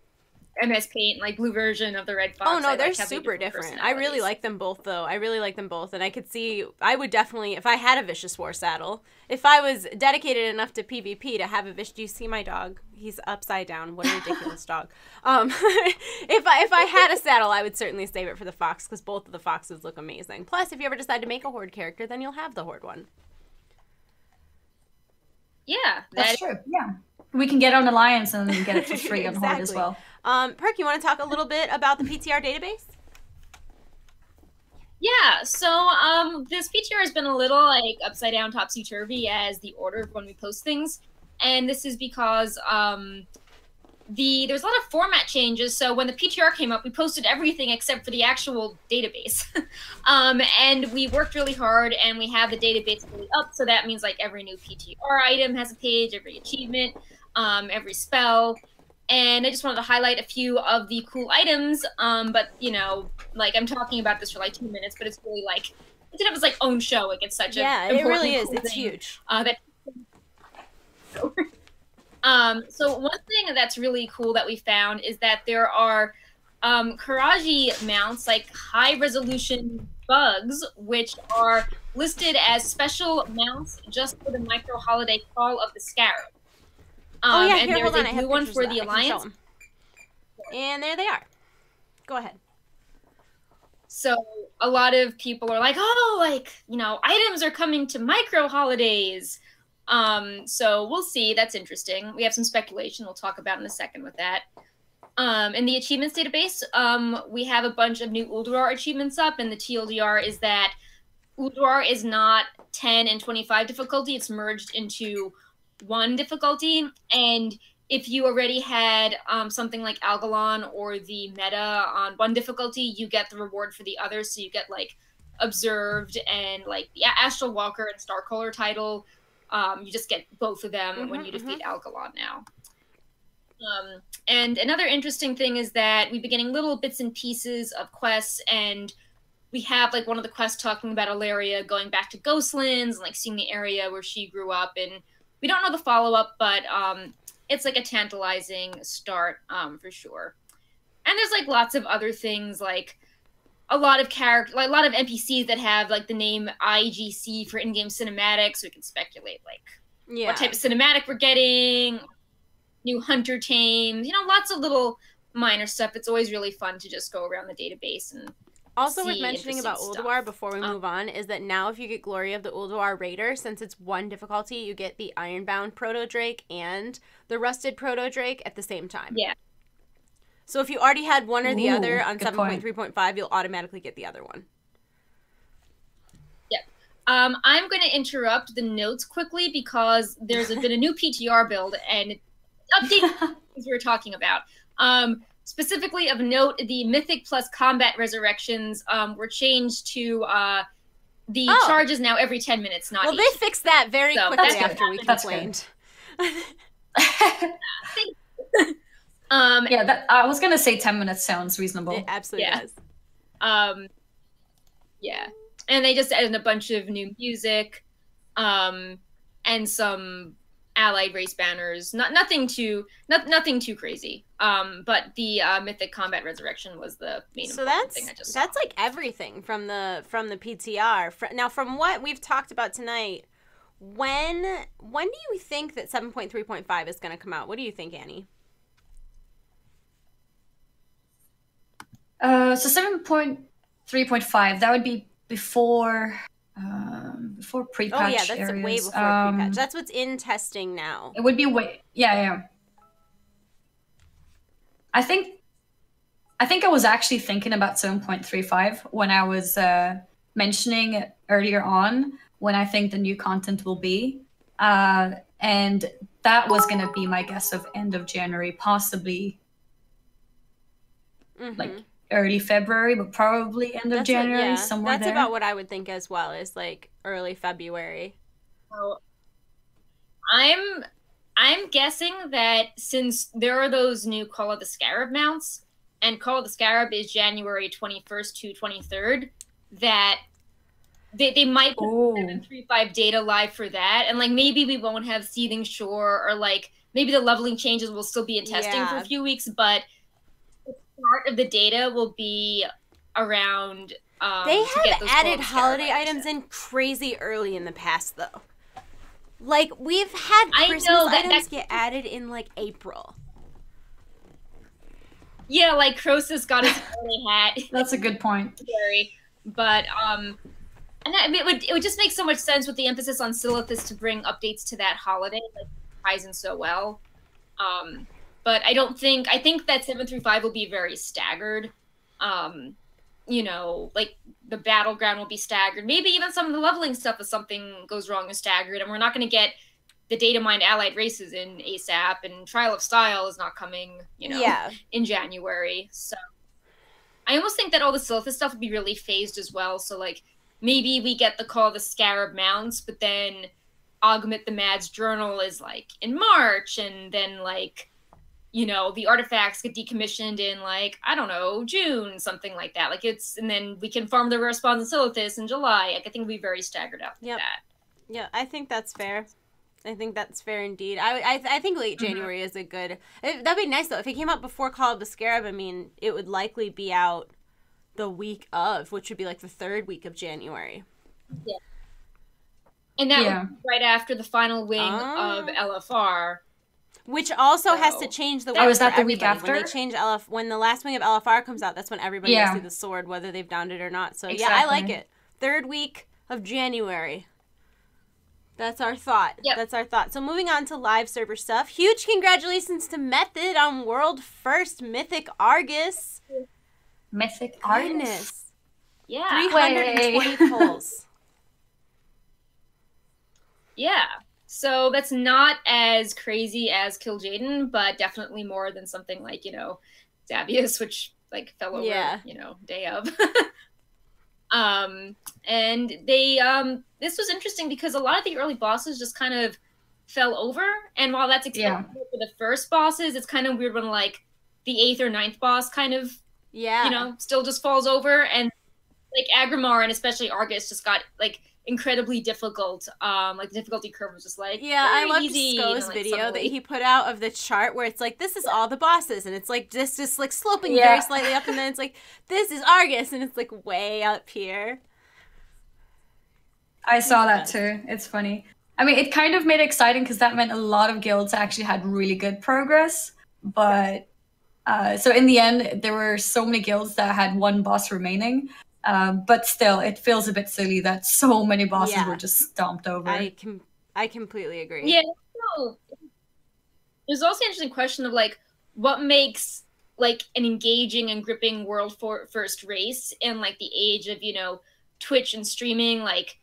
MS Paint, like blue version of the red fox. Oh no, they're super different. I really like them both, though. I really like them both, and I could see I would definitely, if I had a Vicious War saddle, if I was dedicated enough to PvP to have a Vicious. Do you see my dog? He's upside down. What a ridiculous dog. If I had a saddle, I would certainly save it for the fox because both of the foxes look amazing. Plus, if you ever decide to make a Horde character, then you'll have the Horde one. Yeah, that's true. Yeah. We can get on Alliance and get it for free on Horde as well. Perk, you want to talk a little bit about the PTR database? Yeah, so this PTR has been a little like upside down, topsy-turvy as the order of when we post things. And this is because there's a lot of format changes. So when the PTR came up, we posted everything except for the actual database. And we worked really hard and we have the database fully up. So that means like every new PTR item has a page, every achievement, every spell. And I just wanted to highlight a few of the cool items. But, you know, like I'm talking about this for like 2 minutes, but it's really like, it's its like own show. Like it's such a it really is. Cool it's thing, huge. So one thing that's really cool that we found is that there are Karaji mounts, like high resolution bugs, which are listed as special mounts just for the micro holiday call of the Scarab. And here, there's a blue one for the Alliance. And there they are. Go ahead. So a lot of people are like, oh, like, you know, items are coming to micro holidays. So we'll see. That's interesting. We have some speculation we'll talk about in a second with that. In the achievements database, we have a bunch of new Ulduar achievements up, and the TLDR is that Ulduar is not 10 and 25 difficulty. It's merged into 1 difficulty, and if you already had something like Algalon or the meta on 1 difficulty, you get the reward for the others. So you get like Observed and like the Astral Walker and Starcaller title. You just get both of them when you defeat Algalon now. And another interesting thing is that we've been getting little bits and pieces of quests, and we have like one of the quests talking about Ilaria going back to Ghostlands and like seeing the area where she grew up, and we don't know the follow-up, but it's like a tantalizing start for sure. And there's like lots of other things, like a lot of a lot of NPCs that have like the name IGC for in-game cinematics. So we can speculate like what type of cinematic we're getting, new hunter tames, you know, lots of little minor stuff. It's always really fun to just go around the database and also worth mentioning about Ulduar before we move on is that now if you get Glory of the Ulduar Raider, since it's 1 difficulty, you get the Ironbound Proto-Drake and the Rusted Proto-Drake at the same time. Yeah. So if you already had one or the other on 7.3.5, you'll automatically get the other one. Yep. I'm going to interrupt the notes quickly because there's been a new PTR build and updated things we were talking about. Specifically of note, the Mythic Plus combat resurrections were changed to the charges now every 10 minutes, not each. They fixed that very quickly after we complained. Yeah, I was going to say 10 minutes sounds reasonable. It absolutely does. Yeah. And they just added a bunch of new music and some allied race banners. Nothing too crazy. But the Mythic Combat Resurrection was the main important thing I just saw. That's like everything from the PTR. Now, from what we've talked about tonight, when do you think that 7.3.5 is going to come out? What do you think, Annie? So 7.3.5, that would be before pre-patch. Oh yeah, that's areas. way before pre-patch. That's what's in testing now. It would be yeah. I think I was actually thinking about 7.35 when I was mentioning earlier on when I think the new content will be. And that was going to be my guess of end of January, possibly like early February, but probably end of January, somewhere that's there. about what I would think as well, is like early February. So I'm guessing that since there are those new Call of the Scarab mounts, and Call of the Scarab is January 21st to 23rd, that they might put 7.3.5 data live for that, and like maybe we won't have Seething Shore, or like maybe the leveling changes will still be in testing for a few weeks, but part of the data will be around. They have added holiday items in crazy early in the past, though. Like, we've had Christmas items get added in, like, April. Yeah, like, Croesus got his holiday hat. That's a good point. But, and I mean, it would just make so much sense with the emphasis on Silithus to bring updates to that holiday. Like, it ties in so well. But I think that 7.3.5 will be very staggered. You know, like the battleground will be staggered. Maybe even some of the leveling stuff, if something goes wrong, is staggered. And we're not going to get the data mined allied races in ASAP, and Trial of Style is not coming, you know, in January. So I almost think that all the Silithus stuff would be really phased as well. So like maybe we get the Call of the Scarab mounts, but then Augment the Mad's Journal is like in March, and then like, you know, the artifacts get decommissioned in like, I don't know, June, something like that. Like and then we can farm the rare spawns in Silithus in July. Like, I think we'll be very staggered out with that. Yeah, I think that's fair. I think that's fair indeed. I think late January is a good... That'd be nice, though. If it came out before Call of the Scarab, I mean, it would likely be out the week of, which would be like the 3rd week of January. Yeah. And that would be right after the final wing of LFR. Which also has to change the week. Oh, is that the week after? When they change when the last wing of LFR comes out, that's when everybody will see the sword, whether they've downed it or not. So yeah, I like it. 3rd week of January. That's our thought. Yep. That's our thought. So moving on to live server stuff. Huge congratulations to Method on world first Mythic Argus. Mythic Argus. Goodness. Yeah. 320 pulls. Yeah. So that's not as crazy as Kill Jaden, but definitely more than something like, you know, Xavius, which like fell over, you know, day of. And they this was interesting because a lot of the early bosses just kind of fell over, and while that's expected for the first bosses, it's kind of weird when like the 8th or 9th boss kind of you know, still just falls over, and like Agrimar and especially Argus just got like incredibly difficult. Like the difficulty curve was just like I love Sko's you know, like, video suddenly. that he put out of the chart where it's like, this is all the bosses, and it's like just like sloping very slightly up, and then it's like, this is Argus, and it's like way up here. I saw that too. It's funny. I mean, it kind of made it exciting because that meant a lot of guilds actually had really good progress. But so in the end, there were so many guilds that had one boss remaining. But still, it feels a bit silly that so many bosses were just stomped over. I completely agree. Yeah. So, there's also an interesting question of like, what makes like an engaging and gripping world first race in like the age of, you know, Twitch and streaming? Like,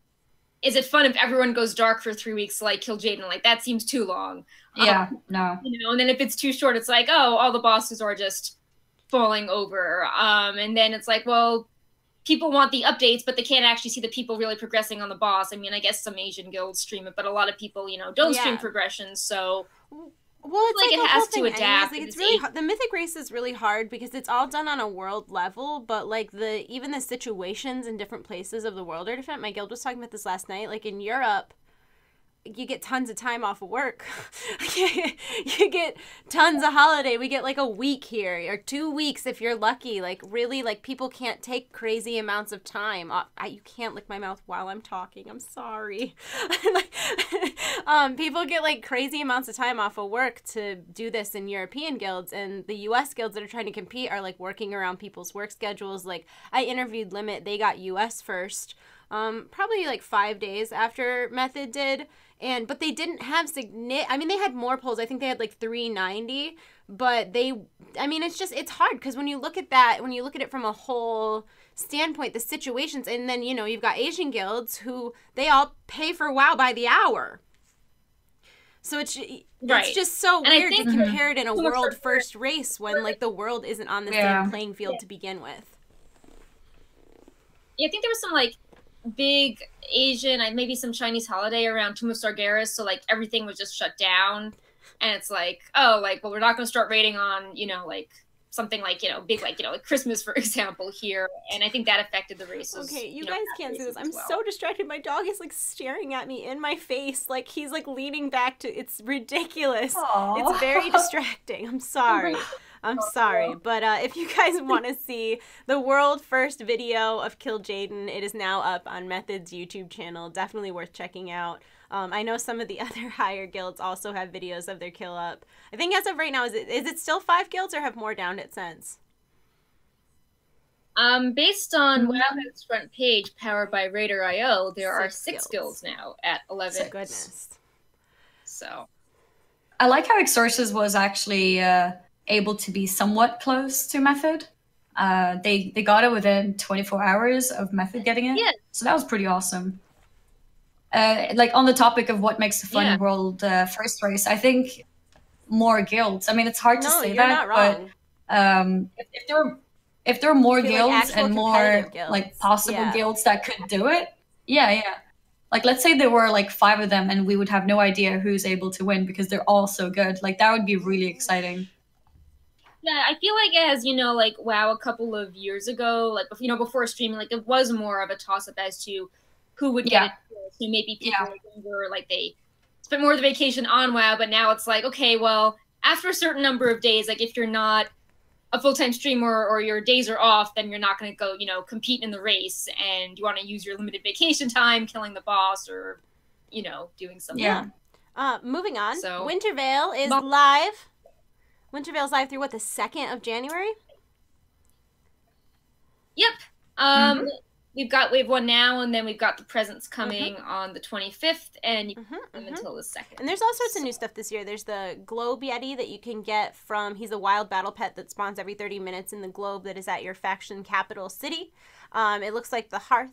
is it fun if everyone goes dark for 3 weeks like Kill Jaden? Like, that seems too long. Yeah, no. You know, and then if it's too short, it's like, oh, all the bosses are just falling over. And then it's like, well, people want the updates, but they can't actually see the people really progressing on the boss. I mean, I guess some Asian guilds stream it, but a lot of people, you know, don't stream progressions, so... Well, it's like it has to adapt. Like, it's really hard. The Mythic Race is really hard because it's all done on a world level, but like even the situations in different places of the world are different. My guild was talking about this last night. Like in Europe, you get tons of time off of work. You get tons of holiday. We get like a week here or 2 weeks if you're lucky. Like really, like people can't take crazy amounts of time. You can't lick my mouth while I'm talking. I'm sorry. People get like crazy amounts of time off of work to do this in European guilds, and the US guilds that are trying to compete are like working around people's work schedules. Like I interviewed Limit. They got US first. Probably like 5 days after Method did. But they didn't have I mean, they had more polls. I think they had like 390, but it's hard because when you look at it from a whole standpoint, the situations, and then, you know, you've got Asian guilds who they all pay for WoW by the hour. So it's Right. just so And I weird to think- compare it in a Mhm. world first race when like the world isn't on the Yeah. same playing field to begin with. Yeah, I think there was some like big Asian, maybe some Chinese holiday around Tomb of Sargeras, so like everything was just shut down, and it's like, oh, like, well, we're not going to start raiding on, you know, like something like, you know, big, like, you know, like Christmas, for example, here, and I think that affected the races. Okay, you know, guys can't see this. as I'm well. so distracted. My dog is like staring at me in my face, like he's like leaning back to. It's ridiculous. Aw. It's very distracting. I'm sorry. I'm sorry, but if you guys want to see the world first video of Kill Jaden, it is now up on Method's YouTube channel. Definitely worth checking out. I know some of the other higher guilds also have videos of their kill up. I think as of right now, is it still 5 guilds or have more downed it since? Based on Wowhead's front page, powered by Raider.io, there are 6 guilds. guilds now at 11. Goodness. So I like how Exorcist was actually able to be somewhat close to Method. They got it within 24 hours of Method getting it. Yeah. So that was pretty awesome. Like on the topic of what makes a fun Yeah. world first race, I think more guilds. I mean, it's hard to No, say you're that, not wrong. but if there were more Feel like guilds actual and more competitive guilds. like possible Yeah. guilds that could do it, yeah. Like let's say there were like 5 of them, and we would have no idea who's able to win because they're all so good. Like that would be really exciting. yeah, I feel like as you know, like WoW a couple of years ago, like before streaming, like it was more of a toss up as to who would get Yeah. it first. So maybe people Yeah. were younger, like they spent more of the vacation on WoW, but now it's like, okay, well, after a certain number of days, like if you're not a full-time streamer or your days are off, then you're not going to go, compete in the race, and you want to use your limited vacation time killing the boss or, doing something. Yeah. Moving on. So- Winter Vale is Well- live. Winter Vale's live through what, the 2nd of January? Yep. Mhm. We've got Wave 1 now, and then we've got the presents coming on the 25th, and you can Mm-hmm, them until the 2nd. And there's all sorts of new stuff this year. There's the Globe Yeti that you can get from, he's a wild battle pet that spawns every 30 minutes in the globe that is at your faction capital city. It looks like the Hearth.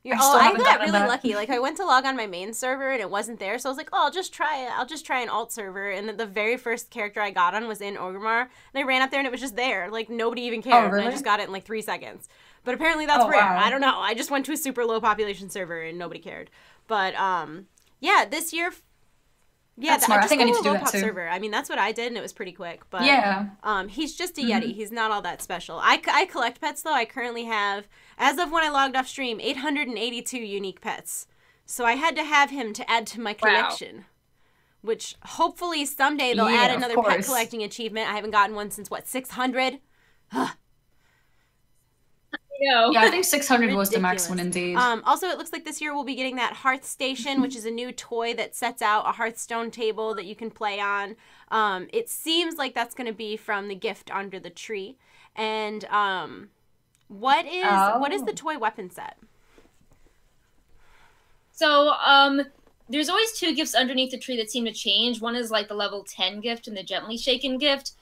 still I haven't got gotten really that. lucky. Like I went to log on my main server and it wasn't there, so I was like, "Oh, I'll just try it. I'll just try an alt server." And then the very first character I got on was in Orgrimmar, and I ran up there and it was just there. Like nobody even cared. And I really? just got it in like 3 seconds. But apparently that's Oh, rare. wow. I don't know. I just went to a super low population server and nobody cared. But yeah, this year. Yeah, That's smart. I just think I go need a to do low that pop too. server. I mean, that's what I did, and it was pretty quick. But Yeah. he's just a Yeti. He's not all that special. I collect pets, though. I currently have, as of when I logged off stream, 882 unique pets. So I had to have him to add to my collection. Which hopefully someday they'll Yeah, add of another pet course. collecting achievement. I haven't gotten one since, what, 600? Yeah, I think 600 was the max one Ridiculous. indeed. Also, it looks like this year we'll be getting that Hearth Station, which is a new toy that sets out a Hearthstone table that you can play on. It seems like that's going to be from the gift under the tree. And what is the toy weapon set? So, there's always 2 gifts underneath the tree that seem to change. One is like the level 10 gift and the gently shaken gift.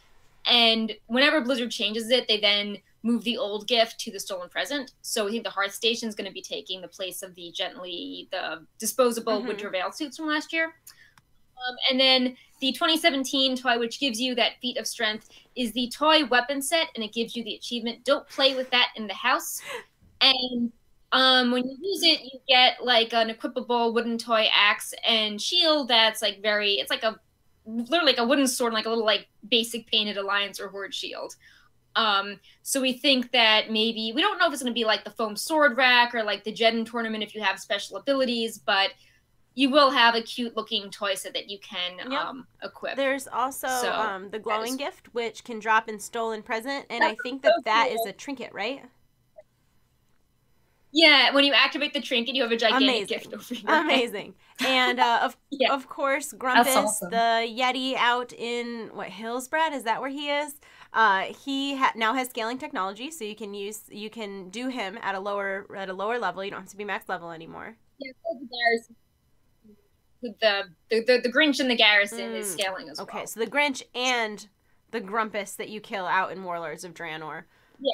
And whenever Blizzard changes it, they then move the old gift to the stolen present. So I think the Hearth Station is going to be taking the place of the disposable Winter Veil suits from last year. And then the 2017 toy, which gives you that feat of strength, is the toy weapon set, and it gives you the achievement, "Don't play with that in the house." And when you use it, you get like an equipable wooden toy axe and shield that's like it's like literally like a wooden sword, like a little like basic painted Alliance or Horde shield. So we think that maybe, we don't know if it's going to be like the foam sword rack or like the Jedin tournament if you have special abilities, but you will have a cute looking toy set that you can equip. There's also the glowing gift, which can drop in stolen present, and I think so that is cool. a trinket, right? Yeah, when you activate the trinket, you have a gigantic Amazing. gift over your head. Amazing. And of course, Grumpus, awesome. the Yeti out in Hillsbrad, is that where he is? He now has scaling technology, so you can do him at a lower level. You don't have to be max level anymore. Yeah, the garrison. With the Grinch and the Garrison is scaling as well. Okay, so the Grinch and the Grumpus that you kill out in Warlords of Draenor. Yeah.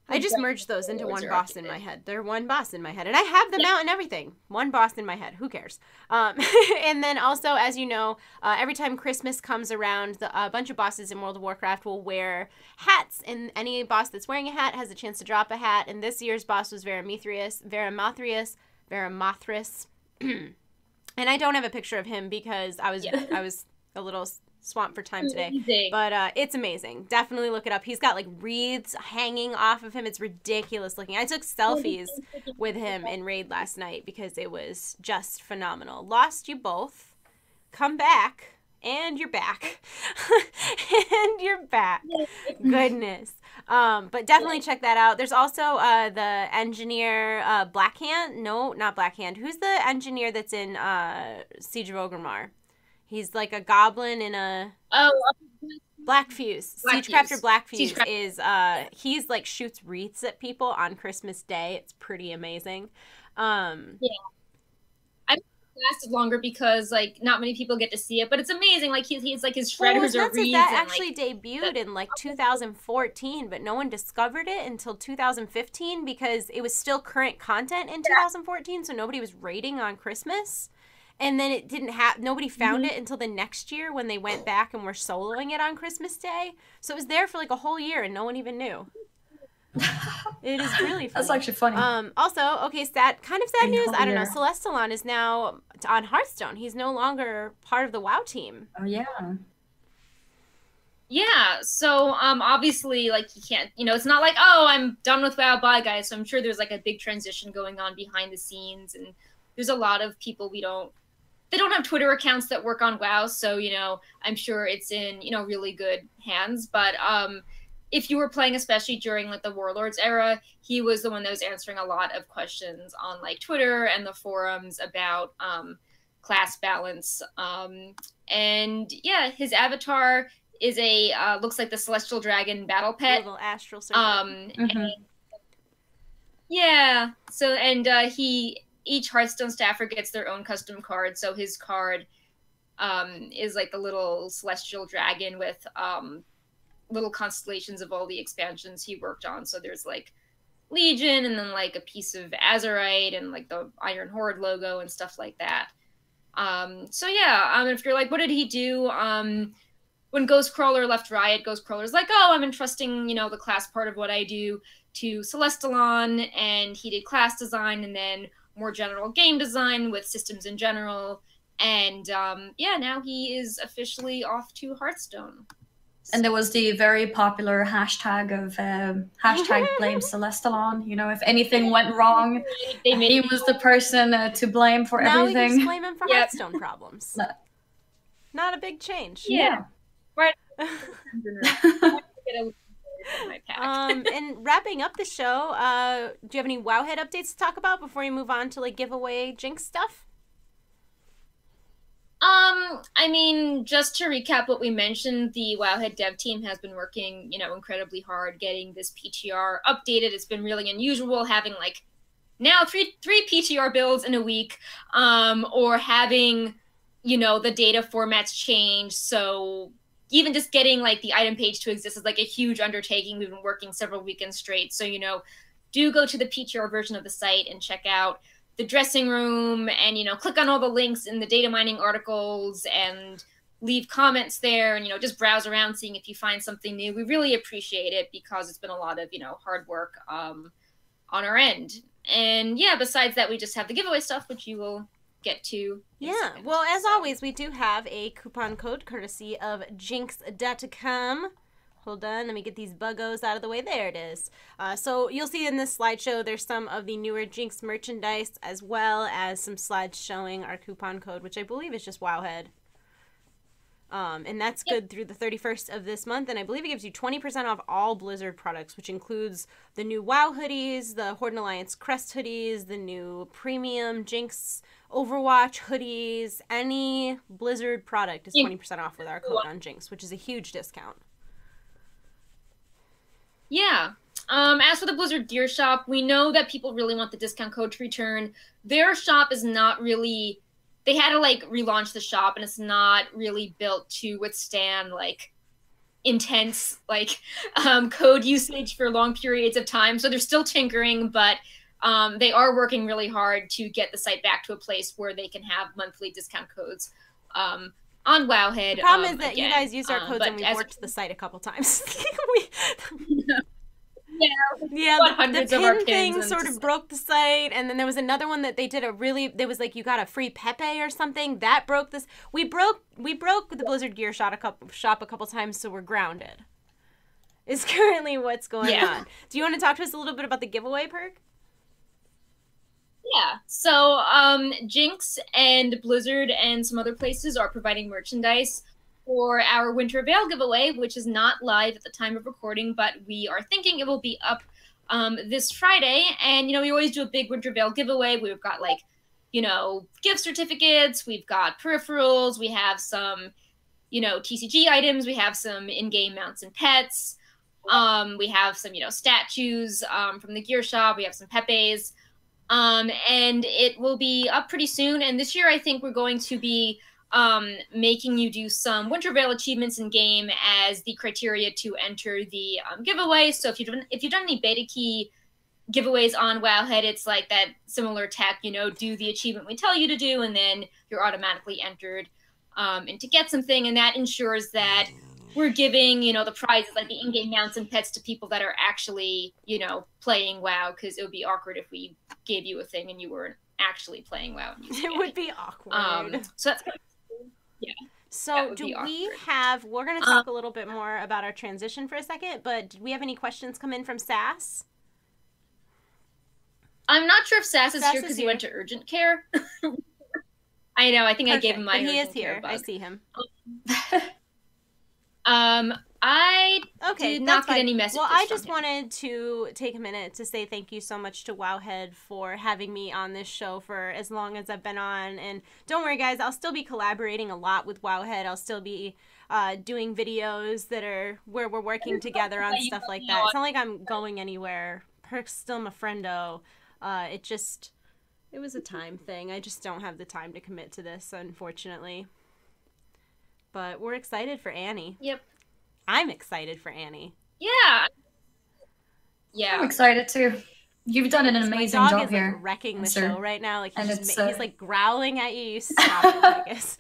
I just merged those into one boss in my head. They're one boss in my head. And I have them out and everything. One boss in my head. Who cares? And then also, as you know, every time Christmas comes around, a bunch of bosses in World of Warcraft will wear hats. And any boss that's wearing a hat has a chance to drop a hat. And this year's boss was Veramothrius. And I don't have a picture of him because I was a little swamped for time today, but it's amazing. Definitely look it up. He's got like wreaths hanging off of him. It's ridiculous looking. I took selfies with him in raid last night because it was just phenomenal. Lost you both, come back, and you're back. And you're back. Goodness. But definitely check that out. There's also the engineer Blackhand. No, not Blackhand. Who's the engineer that's in Siege of Orgrimmar? He's like a goblin in a Blackfuse. Siegecrafter Blackfuse is he's like shoots wreaths at people on Christmas Day. It's pretty amazing. Yeah. I lasted longer because like not many people get to see it, but it's amazing. Like he's like his shredders are wreaths. That actually debuted in like 2014, but no one discovered it until 2015 because it was still current content in 2014, so nobody was raiding on Christmas. And then it didn't have, nobody found it until the next year when they went back and were soloing it on Christmas Day. So it was there for like a whole year and no one even knew. It is really funny. That's actually funny. Also, okay, kind of sad news. I don't know. Celestalon is now on Hearthstone. He's no longer part of the WoW team. Oh, yeah. Yeah, so obviously, like, he can't, you know, it's not like, oh, I'm done with WoW, bye, guys. So I'm sure there's like a big transition going on behind the scenes, and there's a lot of people they don't have Twitter accounts that work on WoW, so, you know, I'm sure it's in, you know, really good hands. But if you were playing, especially during, like, the Warlords era, he was the one that was answering a lot of questions on, like, Twitter and the forums about class balance. And, yeah, his avatar is looks like the Celestial Dragon battle pet. Little astral serpent. And, yeah, so, and each Hearthstone staffer gets their own custom card. So his card is like the little celestial dragon with little constellations of all the expansions he worked on. So there's like Legion and then like a piece of Azerite and like the Iron Horde logo and stuff like that. So yeah, if you're like, what did he do? When Ghostcrawler left Riot, Ghostcrawler's like, oh, I'm entrusting, you know, the class part of what I do to Celestalon, and he did class design and then more general game design with systems in general, and yeah, now he is officially off to Hearthstone. And there was the very popular hashtag of hashtag blame Celestalon. You know, if anything went wrong, he was the person to blame for everything. Now we can just blame him for Hearthstone problems. Not a big change. Yeah. Right. And wrapping up the show, do you have any Wowhead updates to talk about before you move on to like giveaway Jinx stuff? I mean, just to recap what we mentioned, the Wowhead dev team has been working, you know, incredibly hard getting this PTR updated. It's been really unusual having like now three PTR builds in a week, or having, you know, the data formats change. So even just getting like the item page to exist is like a huge undertaking. We've been working several weekends straight. So, you know, do go to the PTR version of the site and check out the dressing room and, you know, click on all the links in the data mining articles and leave comments there and, you know, just browse around seeing if you find something new. We really appreciate it because it's been a lot of, you know, hard work on our end. And yeah, besides that, we just have the giveaway stuff, which you will get to. Yeah, well, as always, we do have a coupon code courtesy of jinx.com. Hold on, let me get these buggos out of the way. There it is. So you'll see in this slideshow there's some of the newer Jinx merchandise as well as some slides showing our coupon code, which I believe is just Wowhead. And that's good through the 31st of this month, and I believe it gives you 20% off all Blizzard products, which includes the new WoW hoodies, the Horde and Alliance Crest hoodies, the new premium Jinx Overwatch hoodies. Any Blizzard product is 20% off with our code on Jinx, which is a huge discount. Yeah. As for the Blizzard Gear Shop, we know that people really want the discount code to return. Their shop is not really... They had to, like, relaunch the shop, and it's not really built to withstand, like, intense like code usage for long periods of time. So they're still tinkering, but they are working really hard to get the site back to a place where they can have monthly discount codes on Wowhead. The problem is that again. you guys used our codes and we worked the site a couple times. Yeah, the pin thing sort of broke the site, and then there was another one that they did there was like you got a free Pepe or something that broke this. We broke the Blizzard Gear shop a couple times, so we're grounded. Is currently what's going on. Do you want to talk to us a little bit about the giveaway perk? Yeah, so Jinx and Blizzard and some other places are providing merchandise for our Winter Vale giveaway, which is not live at the time of recording, but we are thinking it will be up this Friday. And, you know, we always do a big Winter Vale giveaway. We've got, like, you know, gift certificates. We've got peripherals. We have some, you know, TCG items. We have some in-game mounts and pets. We have some, you know, statues from the gear shop. We have some Pepes. And it will be up pretty soon. And this year, I think we're going to be making you do some Winter Vale achievements in game as the criteria to enter the giveaway. So if you've done any beta key giveaways on Wowhead, it's like that similar tech, you know, do the achievement we tell you to do, and then you're automatically entered and to get something, and that ensures that we're giving, you know, the prizes like the in-game mounts and pets to people that are actually, you know, playing WoW, because it would be awkward if we gave you a thing and you weren't actually playing WoW. It would be awkward. So that's yeah. So we're going to talk a little bit more about our transition for a second, but did we have any questions come in from Sass? I'm not sure if Sass is here because he went to urgent care. I know, I think I gave him my he is here. I see him. I did not get any messages. Well, I just wanted to take a minute to say thank you so much to Wowhead for having me on this show for as long as I've been on. And don't worry, guys, I'll still be collaborating a lot with Wowhead. I'll still be doing videos that are where we're working together on stuff like that. It's not like I'm going anywhere. Perk's still my friendo. It was a time thing. I just don't have the time to commit to this, unfortunately. But we're excited for Annie. Yep. I'm excited for Annie. Yeah. Yeah. I'm excited too. You've done an amazing job is, here. Like, wrecking the show right now. Like he's like growling at you. You stop it, I guess.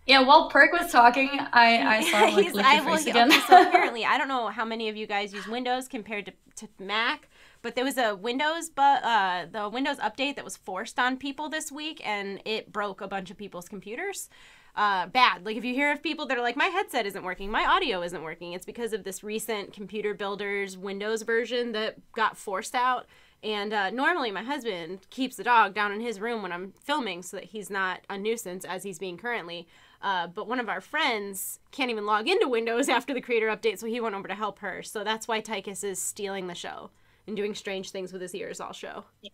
Yeah, while Perk was talking, I saw like lick your face again. Okay, so apparently, I don't know how many of you guys use Windows compared to Mac, but there was a Windows the Windows update that was forced on people this week, and it broke a bunch of people's computers. Bad. Like if you hear of people that are like, my headset isn't working, my audio isn't working, it's because of this recent Computer Builder's Windows version that got forced out. And normally my husband keeps the dog down in his room when I'm filming so that he's not a nuisance as he's being currently. But one of our friends can't even log into Windows after the creator update, so he went over to help her. So that's why Tychus is stealing the show and doing strange things with his ears all show. Yeah.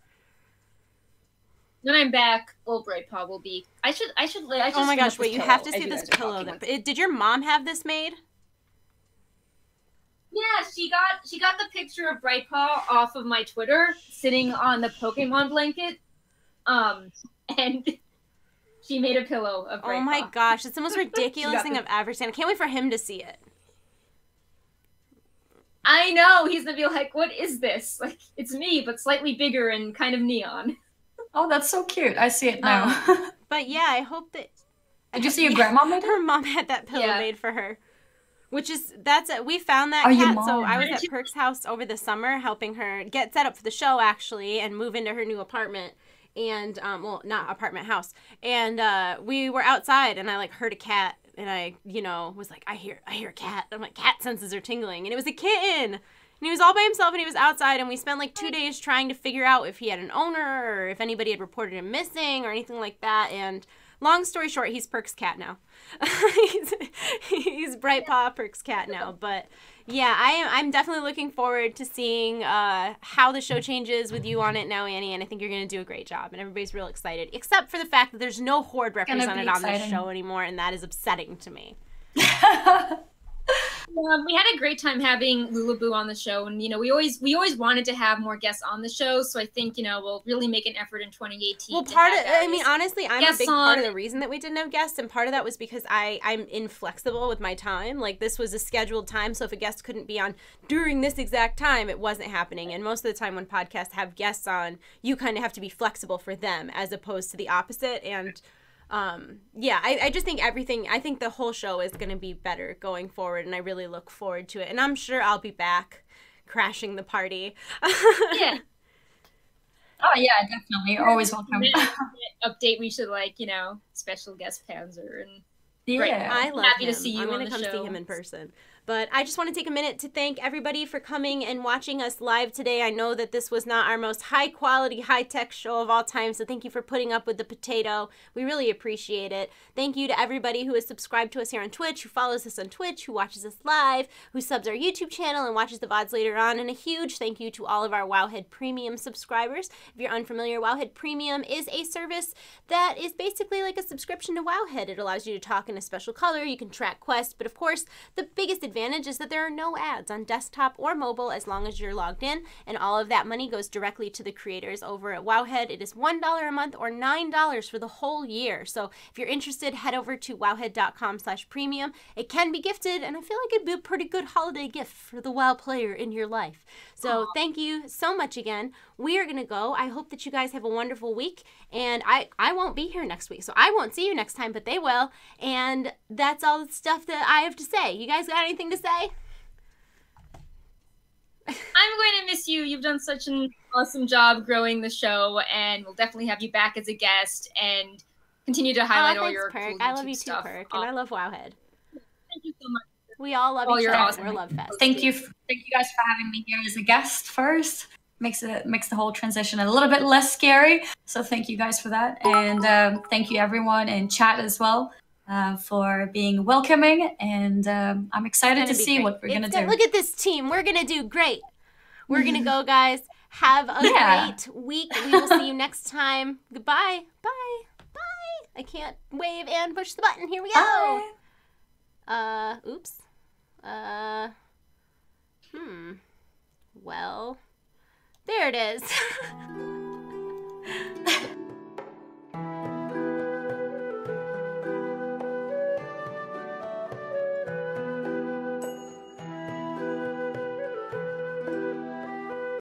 When I'm back, old Brightpaw will be. I should. Oh my gosh! Wait, you have to see this pillow. Did your mom have this made? Yeah, she got the picture of Brightpaw off of my Twitter, sitting on the Pokemon blanket, and she made a pillow of Brightpaw. Oh my gosh! It's the most ridiculous thing I've ever seen. I can't wait for him to see it. I know he's gonna be like, "What is this? Like, it's me, but slightly bigger and kind of neon." Oh, that's so cute. I see it now. But yeah, I hope that... Did you see your grandma made it? Her mom had that pillow made for her. Which is, we found that cat, so I was at Perk's house over the summer helping her get set up for the show, actually, and move into her new apartment. And, well, not apartment, house. And we were outside, and I, like, heard a cat, and I, you know, was like, I hear a cat. I'm like, cat senses are tingling. And it was a kitten! And he was all by himself, and he was outside, and we spent like 2 days trying to figure out if he had an owner or if anybody had reported him missing or anything like that. And long story short, he's Perk's cat now. he's Brightpaw Perk's cat now. But yeah, I'm definitely looking forward to seeing how the show changes with you on it now, Annie. And I think you're going to do a great job, and everybody's real excited, except for the fact that there's no Horde represented on this show anymore, and that is upsetting to me. We had a great time having Lulaboo on the show, and we always wanted to have more guests on the show. So I think we'll really make an effort in 2018. Well, honestly, I'm a big part of the reason that we didn't have guests, and part of that was because I'm inflexible with my time. Like, this was a scheduled time, so if a guest couldn't be on during this exact time, it wasn't happening. And most of the time when podcasts have guests on, you kind of have to be flexible for them as opposed to the opposite. And I just think I think the whole show is going to be better going forward, and I really look forward to it. And I'm sure I'll be back crashing the party. Yeah. Oh yeah, definitely. You're always welcome. Update, we should special guest Panzer, and yeah. I love happy him. to see you I'm on gonna the come show. see him in person. But I just want to take a minute to thank everybody for coming and watching us live today. I know that this was not our most high-quality, high-tech show of all time, so thank you for putting up with the potato. We really appreciate it. Thank you to everybody who has subscribed to us here on Twitch, who follows us on Twitch, who watches us live, who subs our YouTube channel and watches the VODs later on. And a huge thank you to all of our Wowhead Premium subscribers. If you're unfamiliar, Wowhead Premium is a service that is basically like a subscription to Wowhead. It allows you to talk in a special color, you can track quests, but of course, the biggest advantage is that there are no ads on desktop or mobile as long as you're logged in, and all of that money goes directly to the creators over at Wowhead. It is $1 a month or $9 for the whole year. So if you're interested, head over to wowhead.com/premium. It can be gifted, and I feel like it'd be a pretty good holiday gift for the WoW player in your life. So thank you so much again. We are going to go. I hope that you guys have a wonderful week, and I won't be here next week, so I won't see you next time, but they will. And that's all the stuff that I have to say. You guys got anything to say? I'm going to miss you. You've done such an awesome job growing the show, and we'll definitely have you back as a guest and continue to highlight all your Perk. cool I love YouTube you stuff. too, Perk, and I love Wowhead. Thank you so much. We all love each other. Awesome. We're love fest. Thank you guys for having me here as a guest first. Makes the whole transition a little bit less scary. So thank you guys for that, and thank you everyone in chat as well for being welcoming. And I'm excited to see what we're gonna do. Look at this team. We're gonna do great. We're gonna go, guys. Have a great week. We will see you next time. Goodbye. Bye. Bye. I can't wave and push the button. Here we go. Bye. Oops. Well, there it is.